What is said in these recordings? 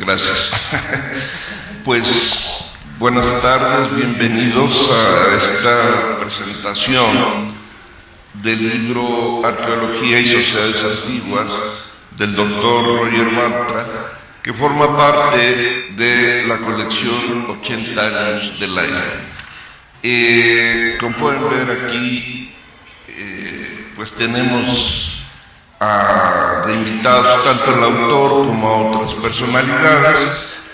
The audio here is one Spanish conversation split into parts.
Gracias. Pues buenas tardes, bienvenidos a esta presentación del libro Arqueología y Sociedades Antiguas del doctor Roger Bartra, que forma parte de la colección 80 años de la ENA. Como pueden ver aquí, pues tenemos de invitados tanto el autor como a otras personalidades.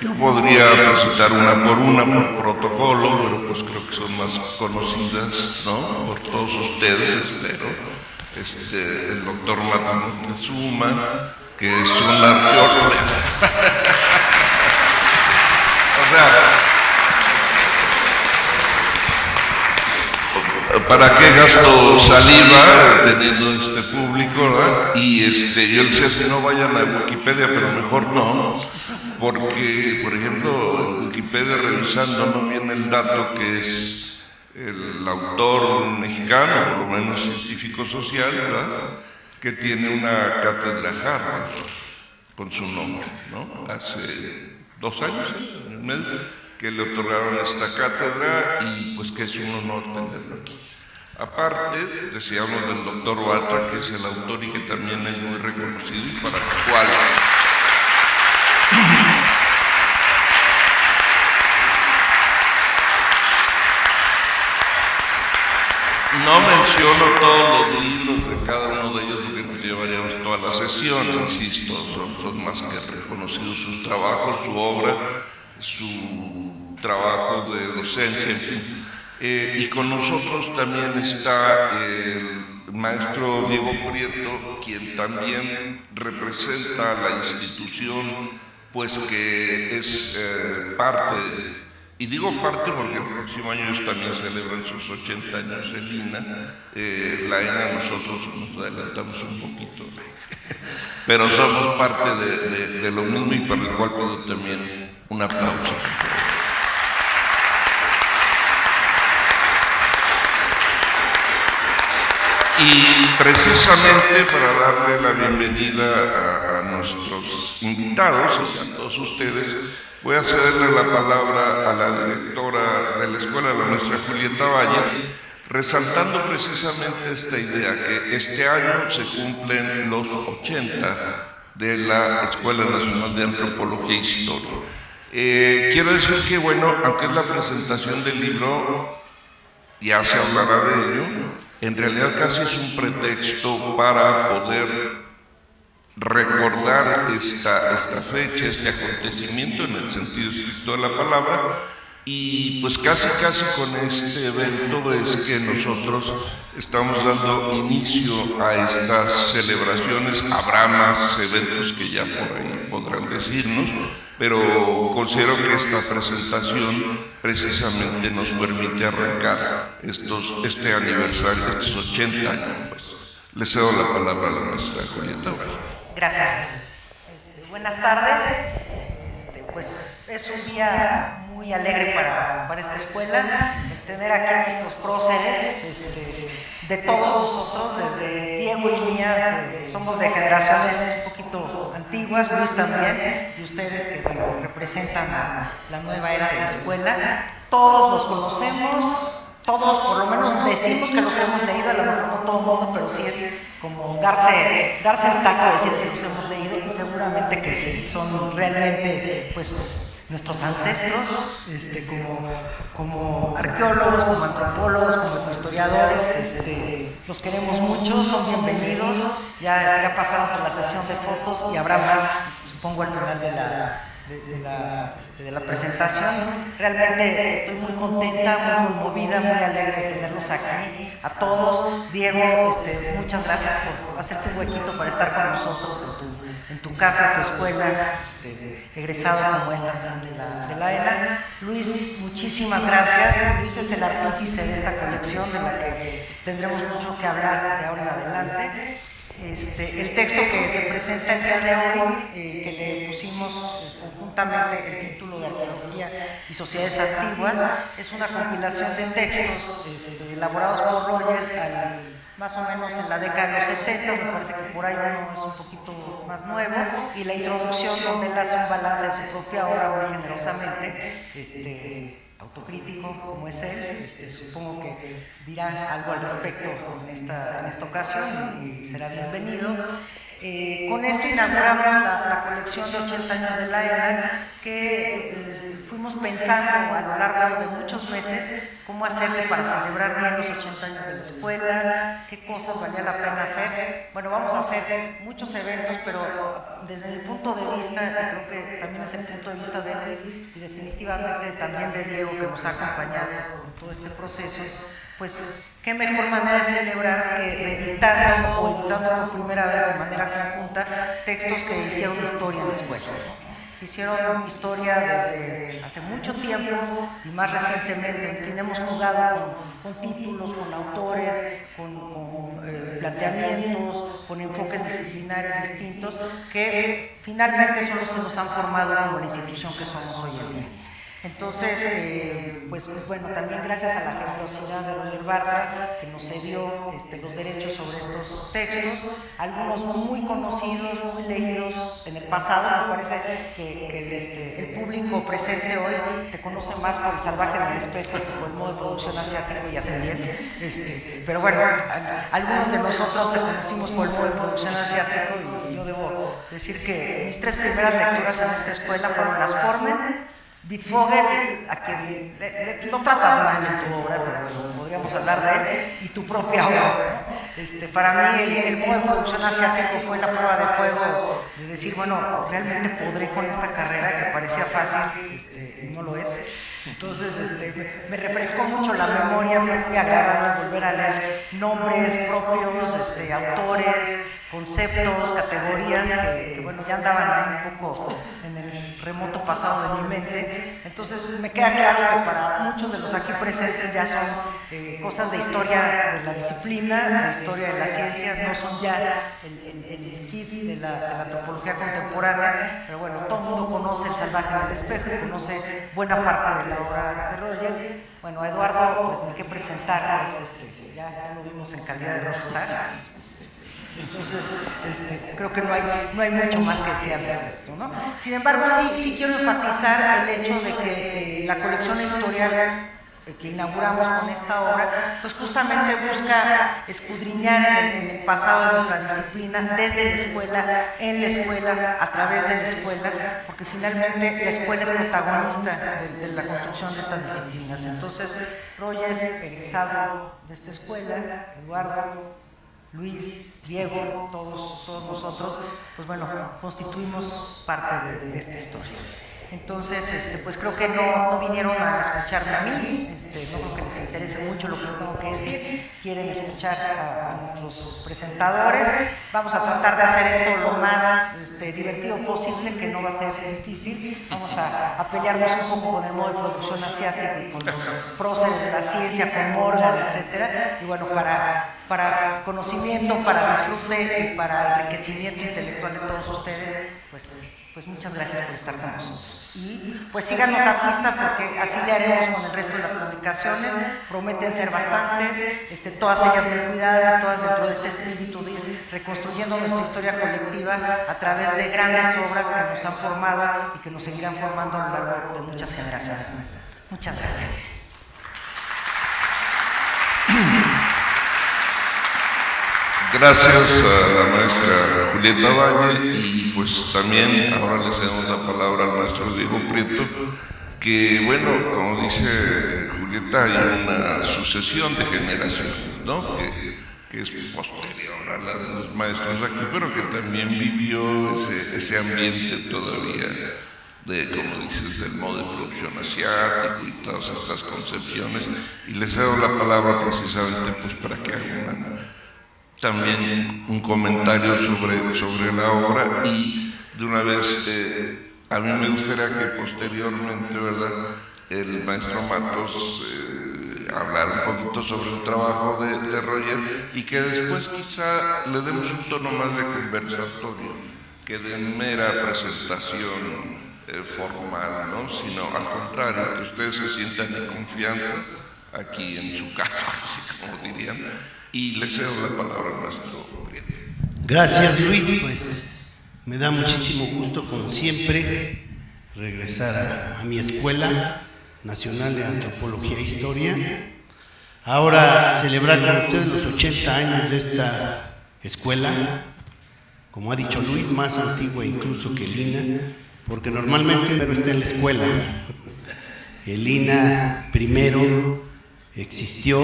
Yo podría presentar una por protocolo, pero pues creo que son más conocidas, ¿no?, por todos ustedes, espero. El doctor Matthew Moctezuma, que es un arqueólogo. O sea, ¿para qué gasto saliva teniendo este público, ¿verdad? Y yo decía, si no vayan a Wikipedia, pero mejor no, porque, por ejemplo, en Wikipedia revisando no viene el dato que es el autor mexicano, por lo menos científico social, ¿verdad?, que tiene una cátedra Harvard con su nombre, ¿no? Hace 2 años, en el mes, que le otorgaron esta cátedra y pues que es un honor tenerlo aquí. Aparte, decíamos del doctor Bartra, que es el autor y que también es muy reconocido y para el cual no menciono todos los libros de cada uno de ellos porque nos llevaríamos toda la sesión, insisto, son más que reconocidos sus trabajos, su obra, su trabajo de docencia, en fin. Y con nosotros también está el maestro Diego Prieto, quien también representa a la institución, pues que es parte, y digo parte porque el próximo año ellos también celebran sus 80 años en INA. La ENA nosotros nos adelantamos un poquito, pero somos parte de lo mismo y para el cual pido también un aplauso. Y precisamente para darle la bienvenida a nuestros invitados y a todos ustedes, voy a cederle la palabra a la directora de la escuela, la maestra Julieta Valle, resaltando precisamente esta idea, que este año se cumplen los 80 de la Escuela Nacional de Antropología e Historia. Quiero decir que, bueno, aunque es la presentación del libro, ya se hablará de ello, en realidad casi es un pretexto para poder recordar esta fecha, este acontecimiento en el sentido estricto de la palabra, y pues casi con este evento es que nosotros estamos dando inicio a estas celebraciones. Habrá más eventos que ya por ahí podrán decirnos, pero considero que esta presentación precisamente nos permite arrancar este aniversario, estos 80 años. Pues. Le cedo la palabra a la maestra Julieta. Gracias. Buenas tardes. Pues es un día muy alegre para esta escuela, el tener aquí a nuestros próceres, de todos nosotros, desde Diego y mía, que somos de generaciones un poquito antiguas, Luis también, y ustedes que representan a la nueva era de la escuela. Todos los conocemos, todos por lo menos decimos que los hemos leído, a lo mejor no todo el mundo, pero sí es como darse el taco de decir que los hemos leído, y seguramente que sí, son realmente pues nuestros ancestros, como arqueólogos, como antropólogos, como historiadores, los queremos mucho, son bienvenidos, ya pasaron por la sesión de fotos y habrá más, supongo, al final de la presentación. Realmente estoy muy contenta, muy conmovida, muy alegre de tenerlos aquí, a todos. Diego, muchas gracias por hacerte un huequito para estar con nosotros en tu casa, tu escuela, egresado como esta de la ENA. Luis, muchísimas gracias. Luis es el artífice de esta colección, de la que tendremos mucho que hablar de ahora en adelante. El texto que se presenta el día de hoy, que le pusimos conjuntamente el título de Arqueología y Sociedades Antiguas, es una compilación de textos elaborados por Roger más o menos en la década de los 70, me parece que por ahí uno es un poquito más nuevo, y la introducción donde él hace un balance de su propia obra muy generosamente, autocrítico como es él. Supongo que dirá algo al respecto en esta ocasión y será bienvenido. Con esto inauguramos la colección de 80 años de la ENA, que fuimos pensando a lo largo de muchos meses cómo hacerle para celebrar bien los 80 años de la escuela, qué cosas valía la pena hacer. Bueno, vamos a hacer muchos eventos, pero desde mi punto de vista, y creo que también es el punto de vista de Luis y definitivamente también de Diego, que nos ha acompañado en todo este proceso, pues qué mejor manera de celebrar que reeditando o editando por primera vez de manera conjunta textos que hicieron historia en la escuela, que hicieron historia desde hace mucho tiempo y más recientemente. En fin, hemos jugado con títulos, con autores, con planteamientos, con enfoques disciplinares distintos, que finalmente son los que nos han formado como la institución que somos hoy en día. Entonces, pues bueno, también gracias a la generosidad de Roger Bartra, que nos cedió los derechos sobre estos textos, algunos muy conocidos, muy leídos en el pasado. Me parece que el público presente hoy te conoce más por El salvaje en el espejo que por El modo de producción asiático, y hace bien. Pero bueno, algunos de nosotros te conocimos por El modo de producción asiático, y yo debo decir que mis 3 primeras lecturas en esta escuela fueron Las Formen, Bitfogel, a quien lo tratas mal en tu obra, pero podríamos hablar de él, y tu propia obra. Para mí el modo de producción asiático fue la prueba de fuego de decir, bueno, realmente podré con esta carrera que parecía fácil, y no lo es. Entonces me refrescó mucho la memoria, fue muy agradable volver a leer nombres propios, autores, conceptos, categorías que bueno, ya andaban ahí un poco en el remoto pasado de mi mente. Entonces me queda claro que para muchos de los aquí presentes ya son cosas de historia de la disciplina, de historia de la ciencia, no son ya el kit de la antropología contemporánea, pero bueno, todo el mundo conoce El salvaje en el espejo, conoce buena parte de la obra de Roger. Bueno, a Eduardo, pues ni qué presentar, ya lo vimos en calidad de rockstar. Entonces, creo que no hay mucho más que decir al respecto, ¿no? Sin embargo, sí quiero enfatizar el hecho de que la colección editorial que inauguramos con esta obra, pues justamente busca escudriñar en el pasado de nuestra disciplina, desde la escuela, en la escuela, a través de la escuela, porque finalmente la escuela es protagonista de la construcción de estas disciplinas. Entonces, Roger, egresado de esta escuela, Eduardo, Luis, Diego, todos nosotros, pues bueno, constituimos parte de esta historia. Entonces, pues creo que no vinieron a escucharme a mí, no creo que les interese mucho lo que yo tengo que decir, quieren escuchar a nuestros presentadores. Vamos a tratar de hacer esto lo más divertido posible, que no va a ser difícil. Vamos a pelearnos un poco con el modo de producción asiático y con los próceres de la ciencia, con Morgan, etcétera. Y bueno, para conocimiento, para disfrute y para enriquecimiento intelectual de todos ustedes, pues muchas gracias por estar con nosotros. Y pues síganos la pista, porque así le haremos con el resto de las publicaciones. Prometen ser bastantes, todas ellas muy cuidadas y todas dentro de este espíritu de ir reconstruyendo nuestra historia colectiva a través de grandes obras que nos han formado y que nos seguirán formando a lo largo de muchas generaciones más. Muchas gracias. Gracias a la maestra Julieta Valle, y pues también ahora le cedemos la palabra al maestro Diego Prieto, que bueno, como dice Julieta, hay una sucesión de generaciones, ¿no? que es posterior a la de los maestros aquí, pero que también vivió ese ambiente todavía de, como dices, del modo de producción asiático y todas estas concepciones, y les cedo la palabra precisamente pues para que hagan también un comentario sobre la obra. Y de una vez, a mí me gustaría que posteriormente, ¿verdad?, el maestro Matos hablar un poquito sobre el trabajo de Roger, y que después quizá le demos un tono más de conversatorio que de mera presentación formal, ¿no? Sino al contrario, que ustedes se sientan en confianza aquí en su casa, así como dirían. Y le cedo la palabra al maestro Prieto. Gracias, Luis. Pues Me da muchísimo gusto, como siempre, regresar a mi Escuela Nacional de Antropología e Historia. Ahora celebrar con ustedes los 80 años de esta escuela, como ha dicho Luis, más antigua incluso que el INA, porque normalmente primero está en la escuela. El INA primero existió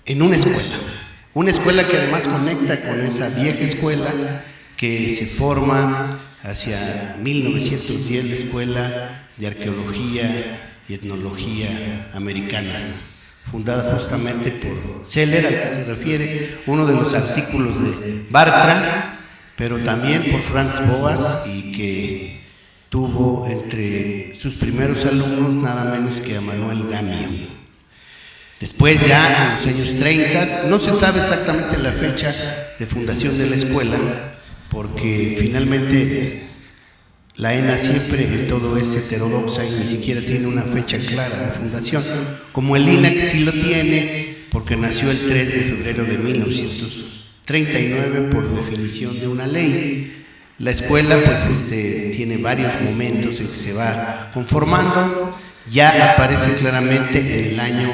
en una escuela que además conecta con esa vieja escuela que se forma hacia 1910, la Escuela de Arqueología y Etnología Americanas, fundada justamente por Seller, al que se refiere uno de los artículos de Bartra, pero también por Franz Boas, y que tuvo entre sus primeros alumnos nada menos que a Manuel Gamio. Después, ya en los años 30, no se sabe exactamente la fecha de fundación de la escuela, porque finalmente la ENA siempre en todo es heterodoxa y ni siquiera tiene una fecha clara de fundación, como el INA, que sí lo tiene, porque nació el 3 de febrero de 1939 por definición de una ley. La escuela pues tiene varios momentos en que se va conformando. Ya aparece claramente en el año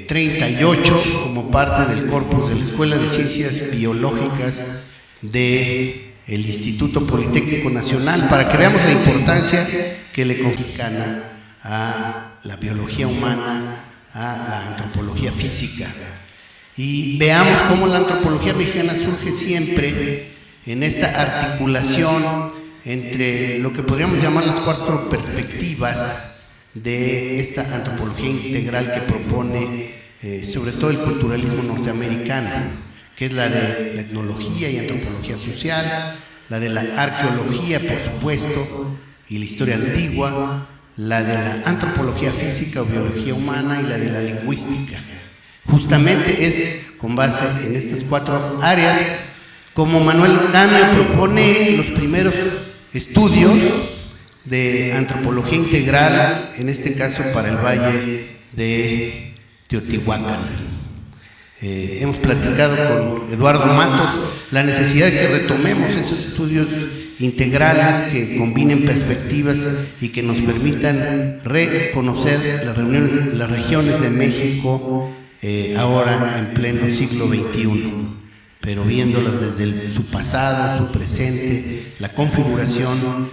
38 como parte del corpus de la Escuela de Ciencias Biológicas del Instituto Politécnico Nacional, para que veamos la importancia que le conflicana a la biología humana, a la antropología física. Y veamos cómo la antropología mexicana surge siempre en esta articulación entre lo que podríamos llamar las 4 perspectivas de esta antropología integral que propone sobre todo el culturalismo norteamericano, que es la de la etnología y antropología social, la de la arqueología, por supuesto, y la historia antigua, la de la antropología física o biología humana y la de la lingüística. Justamente es con base en estas 4 áreas como Manuel Gamio propone los primeros estudios de antropología integral, en este caso para el Valle de Teotihuacán. Hemos platicado con Eduardo Matos la necesidad de que retomemos esos estudios integrales que combinen perspectivas y que nos permitan reconocer las regiones de México ahora en pleno siglo XXI, pero viéndolas desde su pasado, su presente, la configuración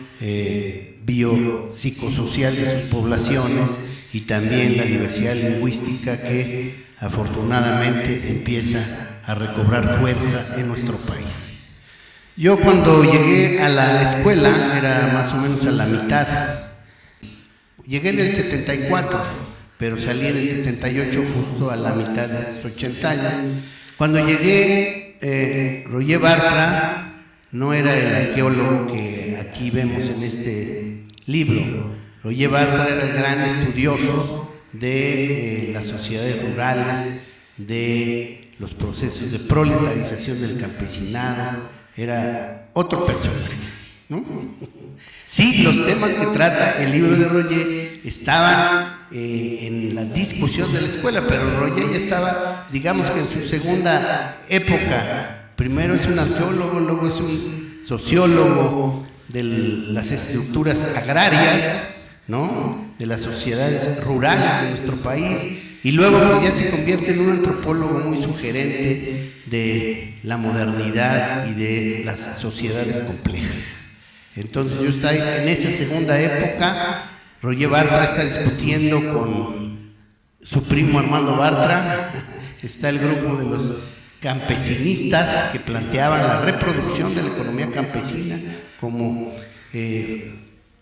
biopsicosocial de sus poblaciones y también la diversidad lingüística que afortunadamente empieza a recobrar fuerza en nuestro país. Yo cuando llegué a la escuela era más o menos a la mitad. Llegué en el 74, pero salí en el 78, justo a la mitad de estos 80 años. Cuando llegué, Roger Bartra no era el arqueólogo que aquí vemos en este libro. Roger Bartra era el gran estudioso de las sociedades rurales, de los procesos de proletarización del campesinado. Era otro personaje, ¿no? Sí, los temas que trata el libro de Roger estaban en la discusión de la escuela, pero Roger ya estaba, digamos que en su segunda época. Primero es un arqueólogo, luego es un sociólogo de las estructuras agrarias, ¿no?, de las sociedades rurales de nuestro país, y luego pues ya se convierte en un antropólogo muy sugerente de la modernidad y de las sociedades complejas. Entonces yo estoy en esa segunda época. Roger Bartra está discutiendo con su primo Armando Bartra, está el grupo de los campesinistas que planteaban la reproducción de la economía campesina como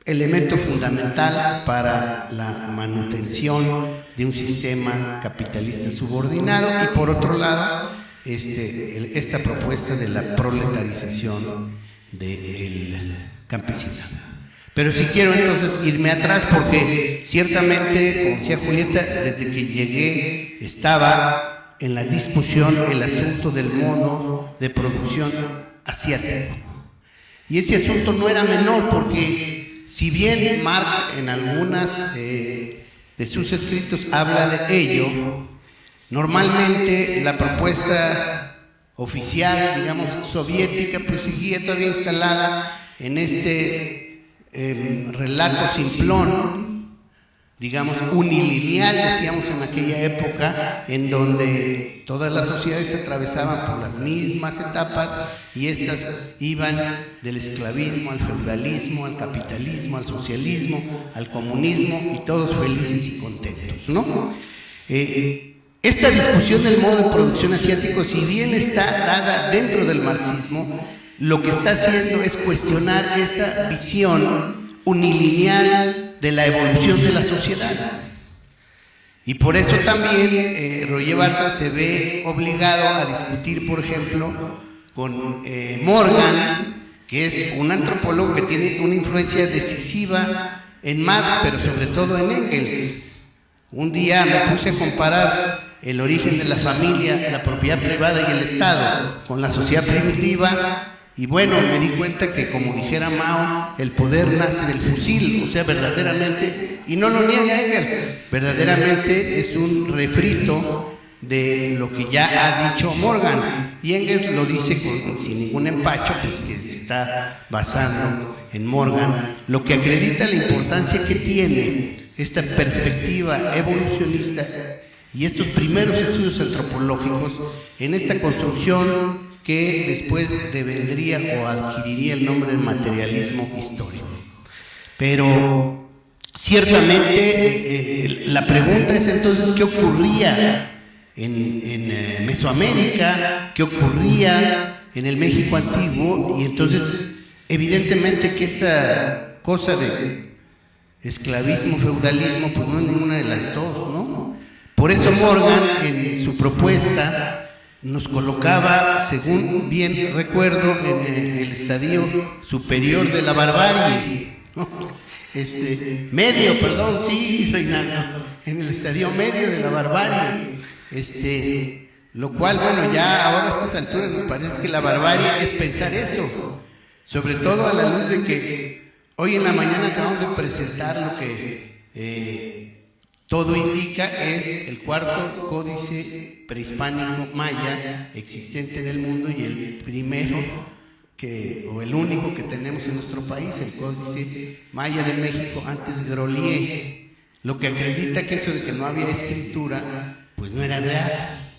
elemento fundamental para la manutención de un sistema capitalista subordinado, y por otro lado esta propuesta de la proletarización del campesinado. Pero si quiero entonces irme atrás, porque ciertamente, como decía Julieta, desde que llegué estaba en la discusión el asunto del modo de producción asiático. Y ese asunto no era menor, porque si bien Marx en algunas de sus escritos habla de ello, normalmente la propuesta oficial, digamos, soviética, pues seguía todavía instalada en este relato simplón, digamos, unilineal, decíamos en aquella época, en donde todas las sociedades se atravesaban por las mismas etapas y estas iban del esclavismo al feudalismo, al capitalismo, al socialismo, al comunismo, y todos felices y contentos, ¿no? Esta discusión del modo de producción asiático, si bien está dada dentro del marxismo, lo que está haciendo es cuestionar esa visión unilineal de la evolución de las sociedades. Y por eso también Roger Bartra se ve obligado a discutir, por ejemplo, con Morgan, que es un antropólogo que tiene una influencia decisiva en Marx, pero sobre todo en Engels. Un día me puse a comparar el origen de la familia, la propiedad privada y el Estado con la sociedad primitiva, y bueno, me di cuenta que, como dijera Mao, el poder nace del fusil, o sea, verdaderamente, y no lo niega Engels, verdaderamente es un refrito de lo que ya ha dicho Morgan, y Engels lo dice sin ningún empacho, pues que se está basando en Morgan, lo que acredita la importancia que tiene esta perspectiva evolucionista y estos primeros estudios antropológicos en esta construcción que después devendría o adquiriría el nombre de materialismo histórico. Pero ciertamente la pregunta es entonces qué ocurría en Mesoamérica, qué ocurría en el México antiguo, y entonces evidentemente que esta cosa de esclavismo, feudalismo, pues no es ninguna de las dos, ¿no? Por eso Morgan en su propuesta nos colocaba, según bien recuerdo, en el estadio superior de la barbarie, ¿no? Reinaldo, en el estadio medio de la barbarie, lo cual, bueno, ya ahora a estas alturas nos parece que la barbarie es pensar eso, sobre todo a la luz de que hoy en la mañana acabamos de presentar lo que todo indica es el cuarto códice prehispánico maya existente en el mundo, y el primero o el único que tenemos en nuestro país, el códice maya de México, antes Grolier, lo que acredita que eso de que no había escritura pues no era real,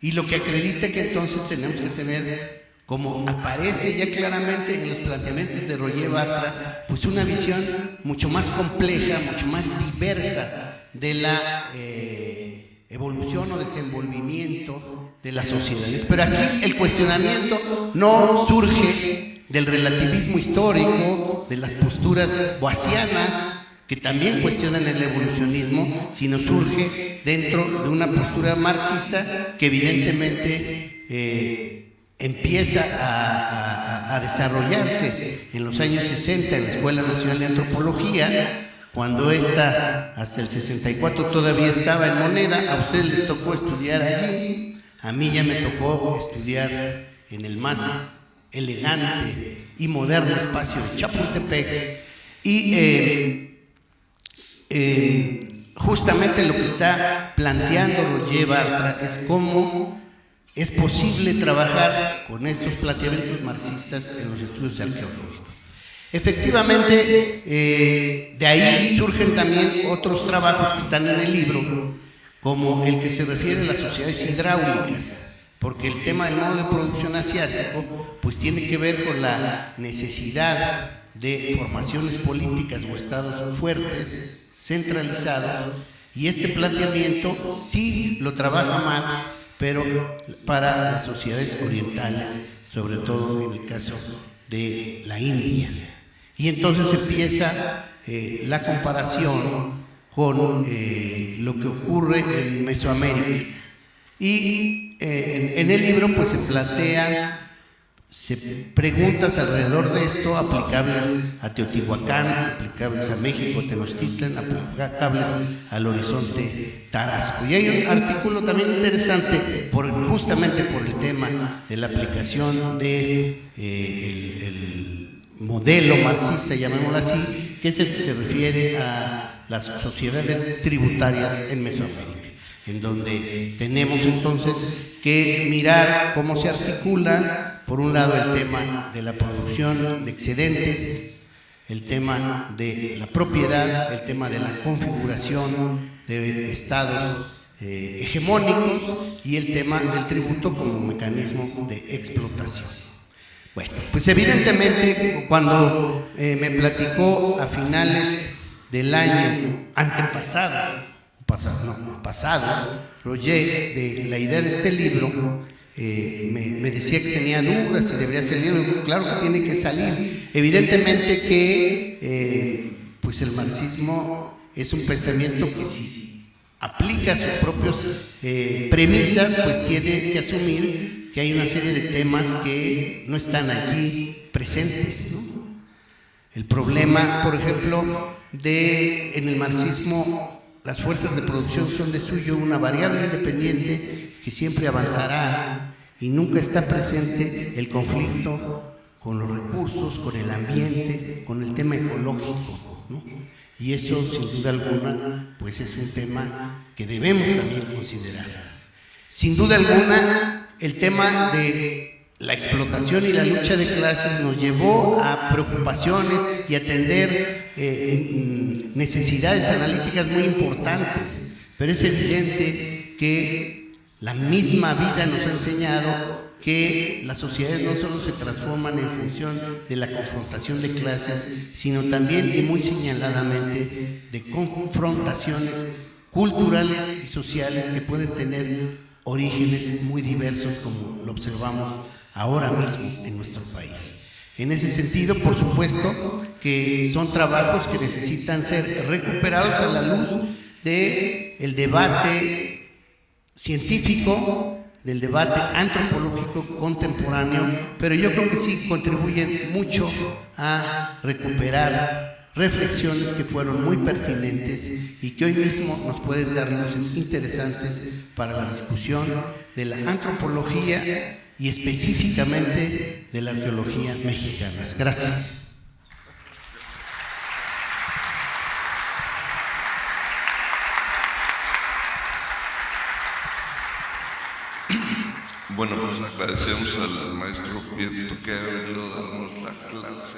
y lo que acredita que entonces tenemos que tener, como aparece ya claramente en los planteamientos de Roger Bartra, pues una visión mucho más compleja, mucho más diversa de la evolución o desenvolvimiento de las sociedades. Pero aquí el cuestionamiento no surge del relativismo histórico, de las posturas boasianas, que también cuestionan el evolucionismo, sino surge dentro de una postura marxista que evidentemente empieza a desarrollarse en los años 60 en la Escuela Nacional de Antropología, cuando esta hasta el 64 todavía estaba en moneda. A ustedes les tocó estudiar allí, a mí ya me tocó estudiar en el más elegante y moderno espacio de Chapultepec, y justamente lo que está planteando Roger Bartra es cómo es posible trabajar con estos planteamientos marxistas en los estudios arqueológicos. Efectivamente, de ahí surgen también otros trabajos que están en el libro, como el que se refiere a las sociedades hidráulicas, porque el tema del modo de producción asiático pues tiene que ver con la necesidad de formaciones políticas o estados fuertes, centralizados, y este planteamiento sí lo trabaja Marx, pero para las sociedades orientales, sobre todo en el caso de la India. Y entonces empieza la comparación con lo que ocurre en Mesoamérica. Y en el libro pues se plantean preguntas alrededor de esto, aplicables a Teotihuacán, aplicables a México, Tenochtitlan, aplicables al horizonte Tarasco. Y hay un artículo también interesante justamente por el tema de la aplicación de el modelo marxista, llamémoslo así, que es el que se refiere a las sociedades tributarias en Mesoamérica, en donde tenemos entonces que mirar cómo se articula, por un lado, el tema de la producción de excedentes, el tema de la propiedad, el tema de la configuración de estados hegemónicos y el tema del tributo como mecanismo de explotación. Bueno, pues evidentemente cuando me platicó a finales del año pasado, Roger, de la idea de este libro, me decía que tenía dudas si debería salir. Claro que tiene que salir. Evidentemente que pues el marxismo es un pensamiento que si aplica sus propias premisas, pues tiene que asumir que hay una serie de temas que no están allí presentes, ¿no? El problema, por ejemplo, en el marxismo las fuerzas de producción son de suyo una variable independiente que siempre avanzará y nunca está presente el conflicto con los recursos, con el ambiente, con el tema ecológico, ¿no? Y eso, sin duda alguna, pues es un tema que debemos también considerar. Sin duda alguna, el tema de la explotación y la lucha de clases nos llevó a preocupaciones y atender necesidades analíticas muy importantes, pero es evidente que la misma vida nos ha enseñado que las sociedades no solo se transforman en función de la confrontación de clases, sino también y muy señaladamente de confrontaciones culturales y sociales que pueden tener orígenes muy diversos, como lo observamos ahora mismo en nuestro país. En ese sentido, por supuesto, que son trabajos que necesitan ser recuperados a la luz del debate científico, del debate antropológico contemporáneo, pero yo creo que sí contribuyen mucho a recuperar reflexiones que fueron muy pertinentes y que hoy mismo nos pueden dar luces interesantes para la discusión de la antropología y específicamente de la arqueología mexicana. Gracias. Bueno, pues agradecemos al maestro Pietro que ha venido a darnos la clase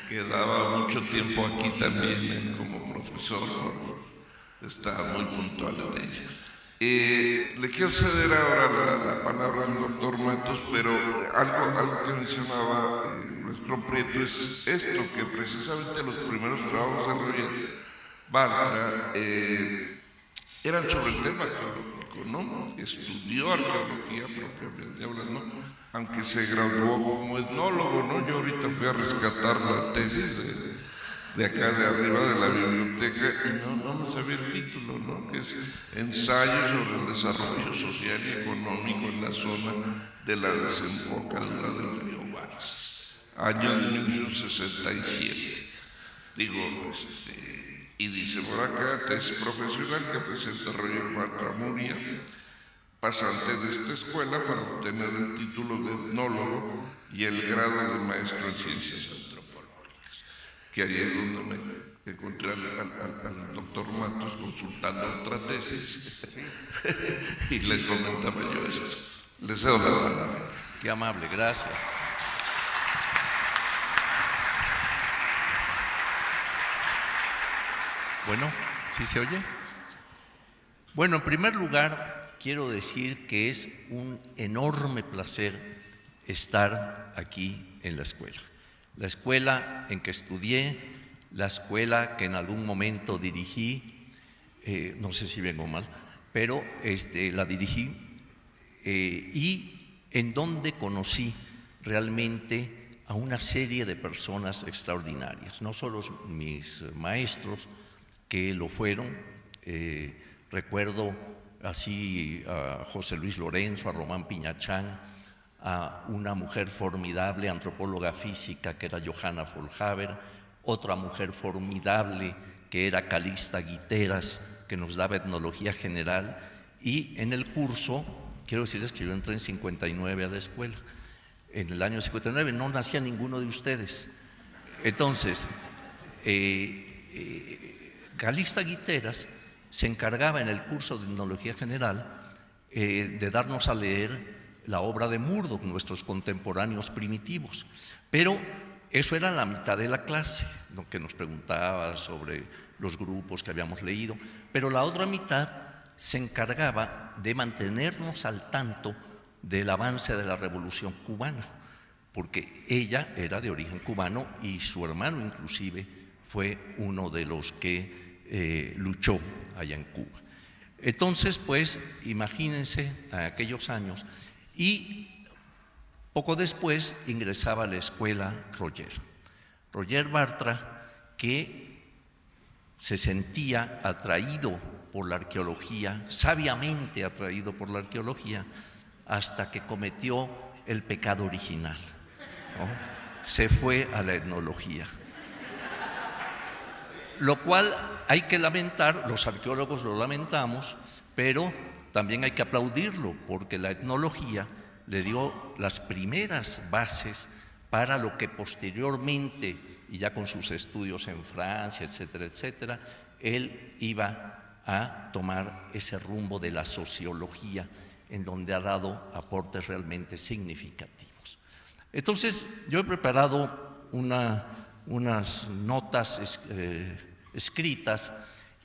que daba mucho tiempo aquí también como profesor, está muy puntual en ella. Le quiero ceder ahora la palabra al doctor Matos, pero algo que mencionaba nuestro Prieto es esto, que precisamente los primeros trabajos de Roger Bartra eran sobre el tema arqueológico, ¿no? Estudió arqueología propiamente hablando, aunque se graduó como etnólogo, ¿no? Yo ahorita fui a rescatar la tesis de acá de arriba de la biblioteca y no me sabía el título, ¿no? Que es Ensayo sobre el desarrollo social y económico en la zona de la desembocadura del río Varas, año de 1967. Digo, y dice por acá, tesis profesional que presenta Roger Bartra Muria, pasante de esta escuela para obtener el título de etnólogo y el grado de maestro en ciencias antropológicas. Que ahí es donde me encontré al doctor Matos consultando otra tesis y le comentaba yo esto. Le cedo la palabra. Qué amable, gracias. Bueno, ¿sí se oye? Bueno, en primer lugar, quiero decir que es un enorme placer estar aquí en la escuela en que estudié, la escuela que en algún momento dirigí, no sé si vengo mal, pero la dirigí y en donde conocí realmente a una serie de personas extraordinarias, no solo mis maestros, que lo fueron, recuerdo así a José Luis Lorenzo, a Román Piñachán, a una mujer formidable, antropóloga física, que era Johanna Folhaber, otra mujer formidable, que era Calixta Guiteras, que nos daba etnología general, y en el curso, quiero decirles que yo entré en 59 a la escuela, en el año 59 no nacía ninguno de ustedes, entonces, Calixta Guiteras se encargaba en el curso de etnología general de darnos a leer la obra de Murdoch, nuestros contemporáneos primitivos. Pero eso era la mitad de la clase, lo que nos preguntaba sobre los grupos que habíamos leído, pero la otra mitad se encargaba de mantenernos al tanto del avance de la Revolución Cubana, porque ella era de origen cubano y su hermano inclusive fue uno de los que luchó allá en Cuba. Entonces, pues, imagínense aquellos años, y poco después ingresaba a la escuela Roger Bartra, que se sentía atraído por la arqueología, sabiamente atraído por la arqueología, hasta que cometió el pecado original, ¿no? Se fue a la etnología. Lo cual hay que lamentar, los arqueólogos lo lamentamos, pero también hay que aplaudirlo, porque la etnología le dio las primeras bases para lo que posteriormente, y ya con sus estudios en Francia, etcétera, etcétera, él iba a tomar ese rumbo de la sociología, en donde ha dado aportes realmente significativos. Entonces, yo he preparado unas notas escritas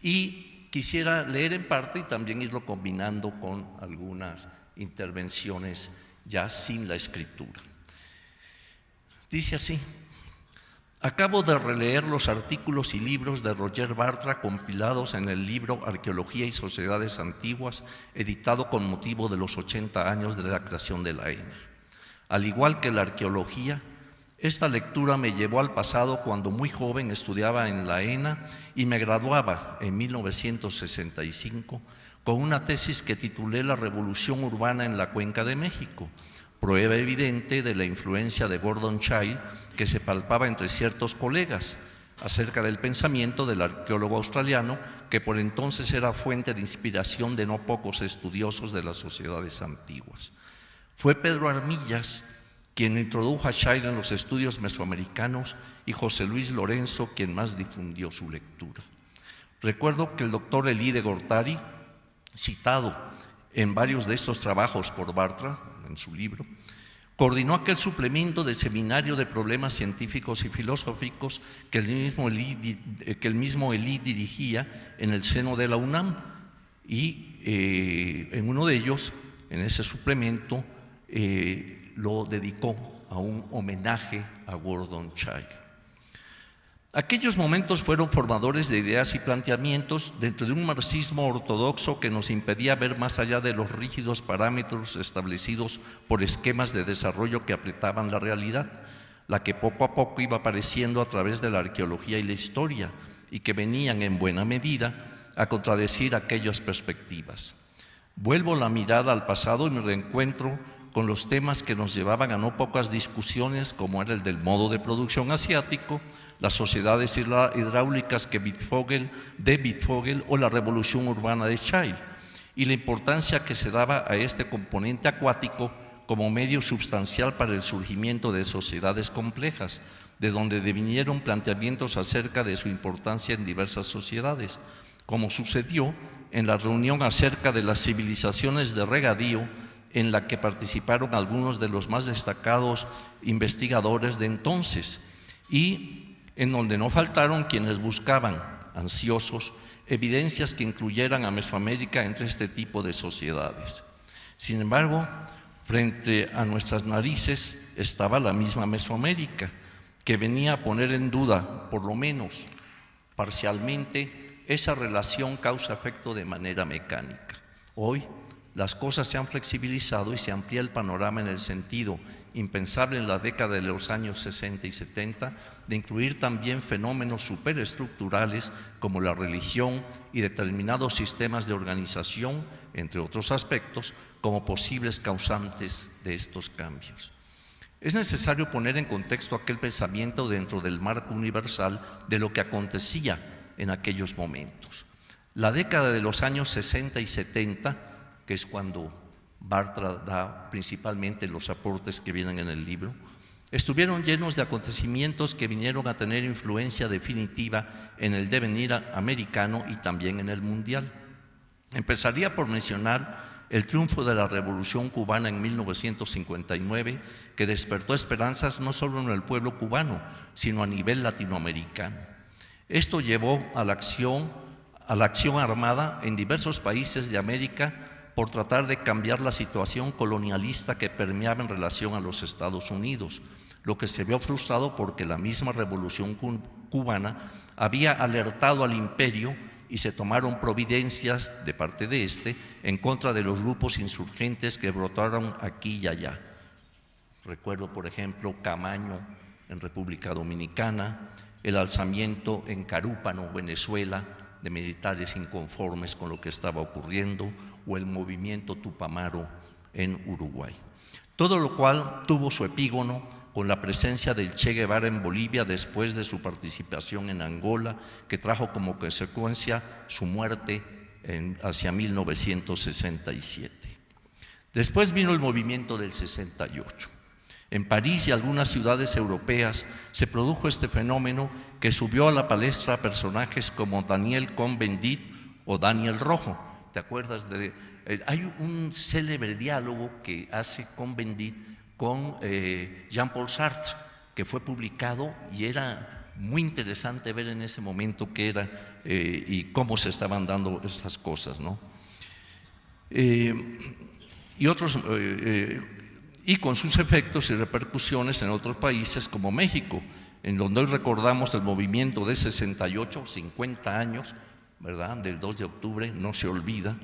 y quisiera leer en parte y también irlo combinando con algunas intervenciones ya sin la escritura. Dice así: acabo de releer los artículos y libros de Roger Bartra compilados en el libro Arqueología y Sociedades Antiguas, editado con motivo de los 80 años de la creación de la ENA. Al igual que la arqueología, esta lectura me llevó al pasado cuando muy joven estudiaba en la ENA y me graduaba en 1965 con una tesis que titulé La Revolución Urbana en la Cuenca de México, prueba evidente de la influencia de Gordon Childe que se palpaba entre ciertos colegas acerca del pensamiento del arqueólogo australiano, que por entonces era fuente de inspiración de no pocos estudiosos de las sociedades antiguas. Fue Pedro Armillas quien introdujo a Childe en los estudios mesoamericanos y José Luis Lorenzo quien más difundió su lectura. Recuerdo que el doctor Elie de Gortari, citado en varios de estos trabajos por Bartra, en su libro, coordinó aquel suplemento de seminario de problemas científicos y filosóficos que el mismo Elie dirigía en el seno de la UNAM, y en uno de ellos, en ese suplemento, lo dedicó a un homenaje a Gordon Childe. Aquellos momentos fueron formadores de ideas y planteamientos dentro de un marxismo ortodoxo que nos impedía ver más allá de los rígidos parámetros establecidos por esquemas de desarrollo que apretaban la realidad, la que poco a poco iba apareciendo a través de la arqueología y la historia, y que venían en buena medida a contradecir aquellas perspectivas. Vuelvo la mirada al pasado y me reencuentro con los temas que nos llevaban a no pocas discusiones, como era el del modo de producción asiático, las sociedades hidráulicas de Wittfogel o la revolución urbana de Childe, y la importancia que se daba a este componente acuático como medio sustancial para el surgimiento de sociedades complejas, de donde devinieron planteamientos acerca de su importancia en diversas sociedades, como sucedió en la reunión acerca de las civilizaciones de regadío, en la que participaron algunos de los más destacados investigadores de entonces, y en donde no faltaron quienes buscaban, ansiosos, evidencias que incluyeran a Mesoamérica entre este tipo de sociedades. Sin embargo, frente a nuestras narices estaba la misma Mesoamérica, que venía a poner en duda, por lo menos parcialmente, esa relación causa-efecto de manera mecánica. Hoy, las cosas se han flexibilizado y se amplía el panorama en el sentido impensable en la década de los años 60 y 70 de incluir también fenómenos superestructurales como la religión y determinados sistemas de organización, entre otros aspectos, como posibles causantes de estos cambios. Es necesario poner en contexto aquel pensamiento dentro del marco universal de lo que acontecía en aquellos momentos. La década de los años 60 y 70, que es cuando Bartra da principalmente los aportes que vienen en el libro, estuvieron llenos de acontecimientos que vinieron a tener influencia definitiva en el devenir americano y también en el mundial. Empezaría por mencionar el triunfo de la Revolución Cubana en 1959, que despertó esperanzas no solo en el pueblo cubano, sino a nivel latinoamericano. Esto llevó a la acción armada en diversos países de América por tratar de cambiar la situación colonialista que permeaba en relación a los Estados Unidos, lo que se vio frustrado porque la misma Revolución Cubana había alertado al imperio y se tomaron providencias de parte de este en contra de los grupos insurgentes que brotaron aquí y allá. Recuerdo, por ejemplo, Camaño en República Dominicana, el alzamiento en Carúpano, Venezuela, de militares inconformes con lo que estaba ocurriendo, o el movimiento Tupamaro en Uruguay. Todo lo cual tuvo su epígono con la presencia del Che Guevara en Bolivia después de su participación en Angola, que trajo como consecuencia su muerte hacia 1967. Después vino el movimiento del 68. En París y algunas ciudades europeas se produjo este fenómeno que subió a la palestra a personajes como Daniel Cohn-Bendit o Daniel Rojo. ¿Te acuerdas de? Hay un célebre diálogo que hace Cohn-Bendit con Jean-Paul Sartre, que fue publicado y era muy interesante ver en ese momento qué era y cómo se estaban dando estas cosas, ¿no? Y con sus efectos y repercusiones en otros países como México, en donde hoy recordamos el movimiento de 68, 50 años, ¿verdad? Del 2 de octubre, no se olvida,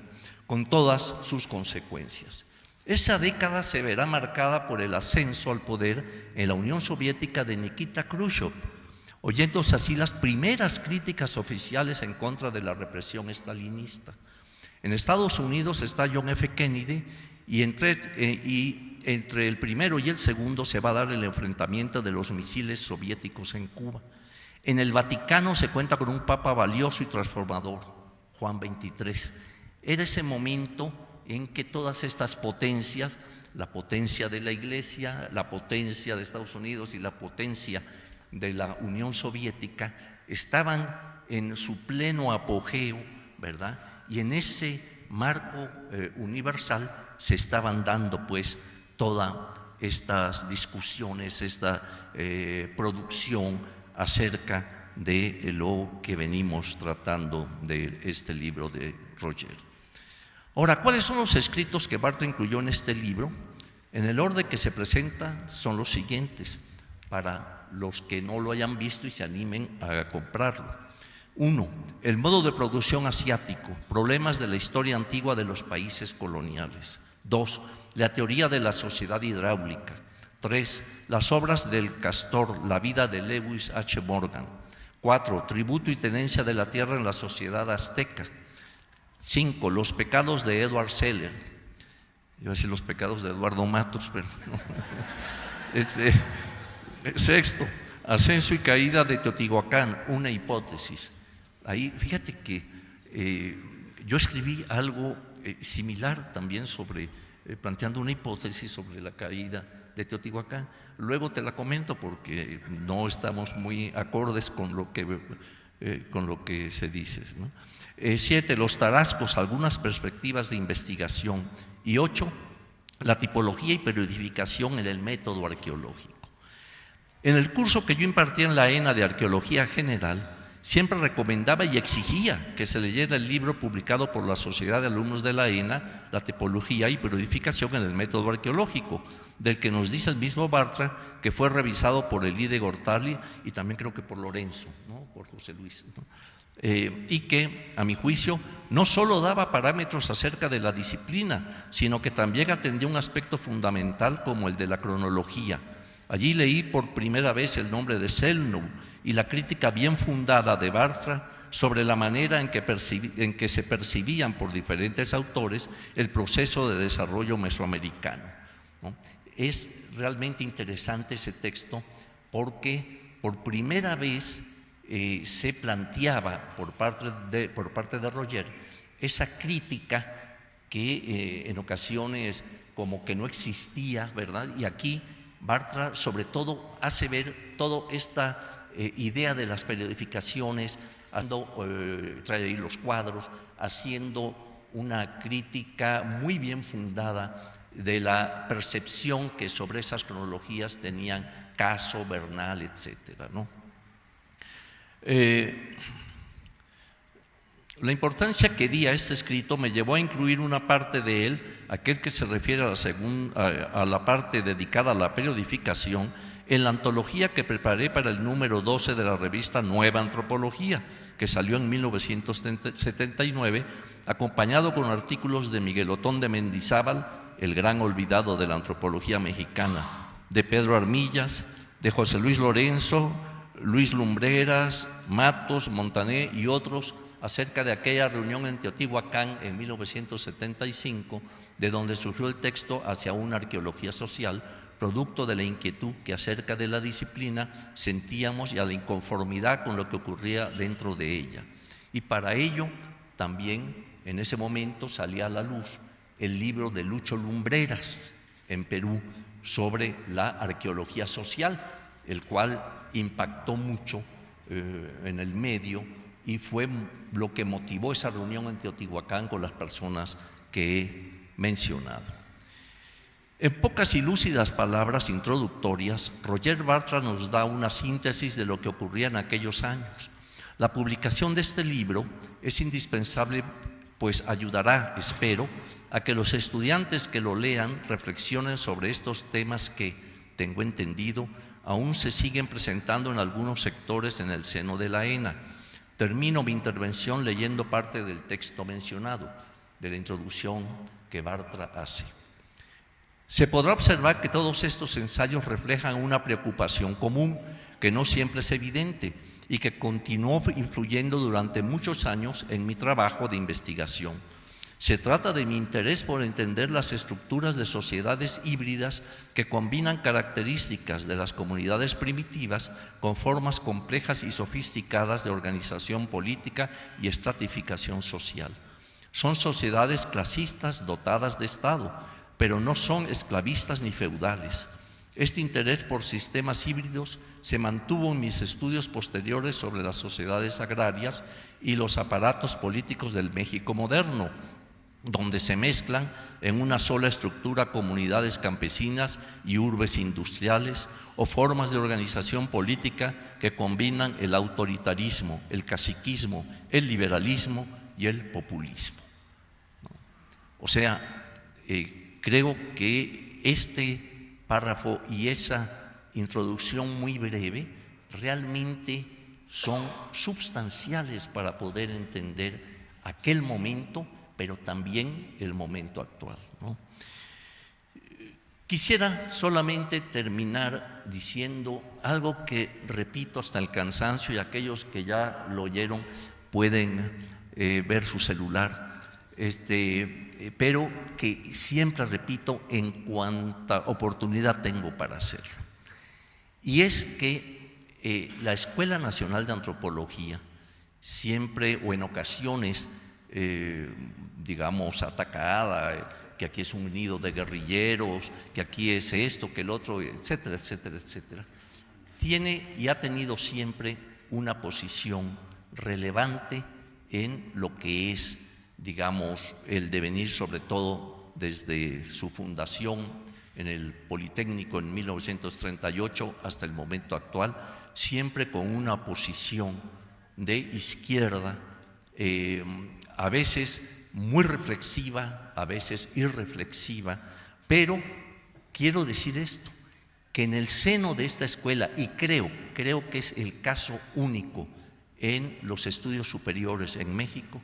con todas sus consecuencias. Esa década se verá marcada por el ascenso al poder en la Unión Soviética de Nikita Khrushchev, oyéndose así las primeras críticas oficiales en contra de la represión estalinista. En Estados Unidos está John F. Kennedy y entre el primero y el segundo se va a dar el enfrentamiento de los misiles soviéticos en Cuba. En el Vaticano se cuenta con un papa valioso y transformador, Juan XXIII. Era ese momento en que todas estas potencias, la potencia de la Iglesia, la potencia de Estados Unidos y la potencia de la Unión Soviética estaban en su pleno apogeo, ¿verdad? Y en ese marco universal se estaban dando pues todas estas discusiones, esta producción acerca de lo que venimos tratando de este libro de Roger. Ahora, ¿cuáles son los escritos que Bartra incluyó en este libro? En el orden que se presenta son los siguientes, para los que no lo hayan visto y se animen a comprarlo. 1. El modo de producción asiático, problemas de la historia antigua de los países coloniales. 2. La teoría de la sociedad hidráulica. 3. Las obras del Castor, la vida de Lewis H. Morgan. 4. Tributo y tenencia de la tierra en la sociedad azteca. 5. Los pecados de Edward Seller. Iba a decir los pecados de Eduardo Matos, pero no. 6. Ascenso y caída de Teotihuacán, una hipótesis. Ahí, fíjate que yo escribí algo similar también sobre, planteando una hipótesis sobre la caída de Teotihuacán. Luego te la comento porque no estamos muy acordes con lo que se dice, ¿no? 7. Los tarascos, algunas perspectivas de investigación. Y 8. La tipología y periodificación en el método arqueológico. En el curso que yo impartía en la ENA de Arqueología General, siempre recomendaba y exigía que se leyera el libro publicado por la Sociedad de Alumnos de la ENA, La tipología y periodificación en el método arqueológico, del que nos dice el mismo Bartra que fue revisado por Elide Gortali y también creo que por Lorenzo, ¿no? Por José Luis, ¿no? Y que, a mi juicio, no solo daba parámetros acerca de la disciplina, sino que también atendía un aspecto fundamental como el de la cronología. Allí leí por primera vez el nombre de Selnow y la crítica bien fundada de Bartra sobre la manera en que se percibían por diferentes autores el proceso de desarrollo mesoamericano, ¿no? Es realmente interesante ese texto porque por primera vez se planteaba por parte de Roger esa crítica que en ocasiones como que no existía, ¿verdad? Y aquí Bartra sobre todo hace ver toda esta idea de las periodificaciones, trae ahí los cuadros, haciendo una crítica muy bien fundada de la percepción que sobre esas cronologías tenían Caso, Bernal, etcétera, ¿no? La importancia que di a este escrito me llevó a incluir una parte de él, aquel que se refiere a la parte dedicada a la periodificación, en la antología que preparé para el número 12 de la revista Nueva Antropología, que salió en 1979, acompañado con artículos de Miguel Otón de Mendizábal, el gran olvidado de la antropología mexicana, de Pedro Armillas, de José Luis Lorenzo, Luis Lumbreras, Matos, Montané y otros, acerca de aquella reunión en Teotihuacán en 1975, de donde surgió el texto Hacia una arqueología social, producto de la inquietud que acerca de la disciplina sentíamos y a la inconformidad con lo que ocurría dentro de ella. Y para ello también en ese momento salía a la luz el libro de Lucho Lumbreras en Perú sobre la arqueología social, el cual impactó mucho en el medio y fue lo que motivó esa reunión en Teotihuacán con las personas que he mencionado. En pocas y lúcidas palabras introductorias, Roger Bartra nos da una síntesis de lo que ocurría en aquellos años. La publicación de este libro es indispensable, pues ayudará, espero, a que los estudiantes que lo lean reflexionen sobre estos temas que, tengo entendido, aún se siguen presentando en algunos sectores en el seno de la ENA. Termino mi intervención leyendo parte del texto mencionado, de la introducción que Bartra hace. Se podrá observar que todos estos ensayos reflejan una preocupación común que no siempre es evidente y que continuó influyendo durante muchos años en mi trabajo de investigación. Se trata de mi interés por entender las estructuras de sociedades híbridas que combinan características de las comunidades primitivas con formas complejas y sofisticadas de organización política y estratificación social. Son sociedades clasistas dotadas de Estado, pero no son esclavistas ni feudales. Este interés por sistemas híbridos se mantuvo en mis estudios posteriores sobre las sociedades agrarias y los aparatos políticos del México moderno, donde se mezclan en una sola estructura comunidades campesinas y urbes industriales o formas de organización política que combinan el autoritarismo, el caciquismo, el liberalismo y el populismo. O sea, creo que este párrafo y esa introducción muy breve realmente son substanciales para poder entender aquel momento, pero también el momento actual, ¿no? Quisiera solamente terminar diciendo algo que repito hasta el cansancio, y aquellos que ya lo oyeron pueden ver su celular, pero que siempre repito en cuanta oportunidad tengo para hacerlo. Y es que la Escuela Nacional de Antropología siempre o en ocasiones digamos, atacada, que aquí es un nido de guerrilleros, que aquí es esto, que el otro, etcétera, etcétera, etcétera, tiene y ha tenido siempre una posición relevante en lo que es, digamos, el devenir, sobre todo desde su fundación en el Politécnico en 1938 hasta el momento actual, siempre con una posición de izquierda, a veces muy reflexiva, a veces irreflexiva, pero quiero decir esto, que en el seno de esta escuela, y creo que es el caso único en los estudios superiores en México,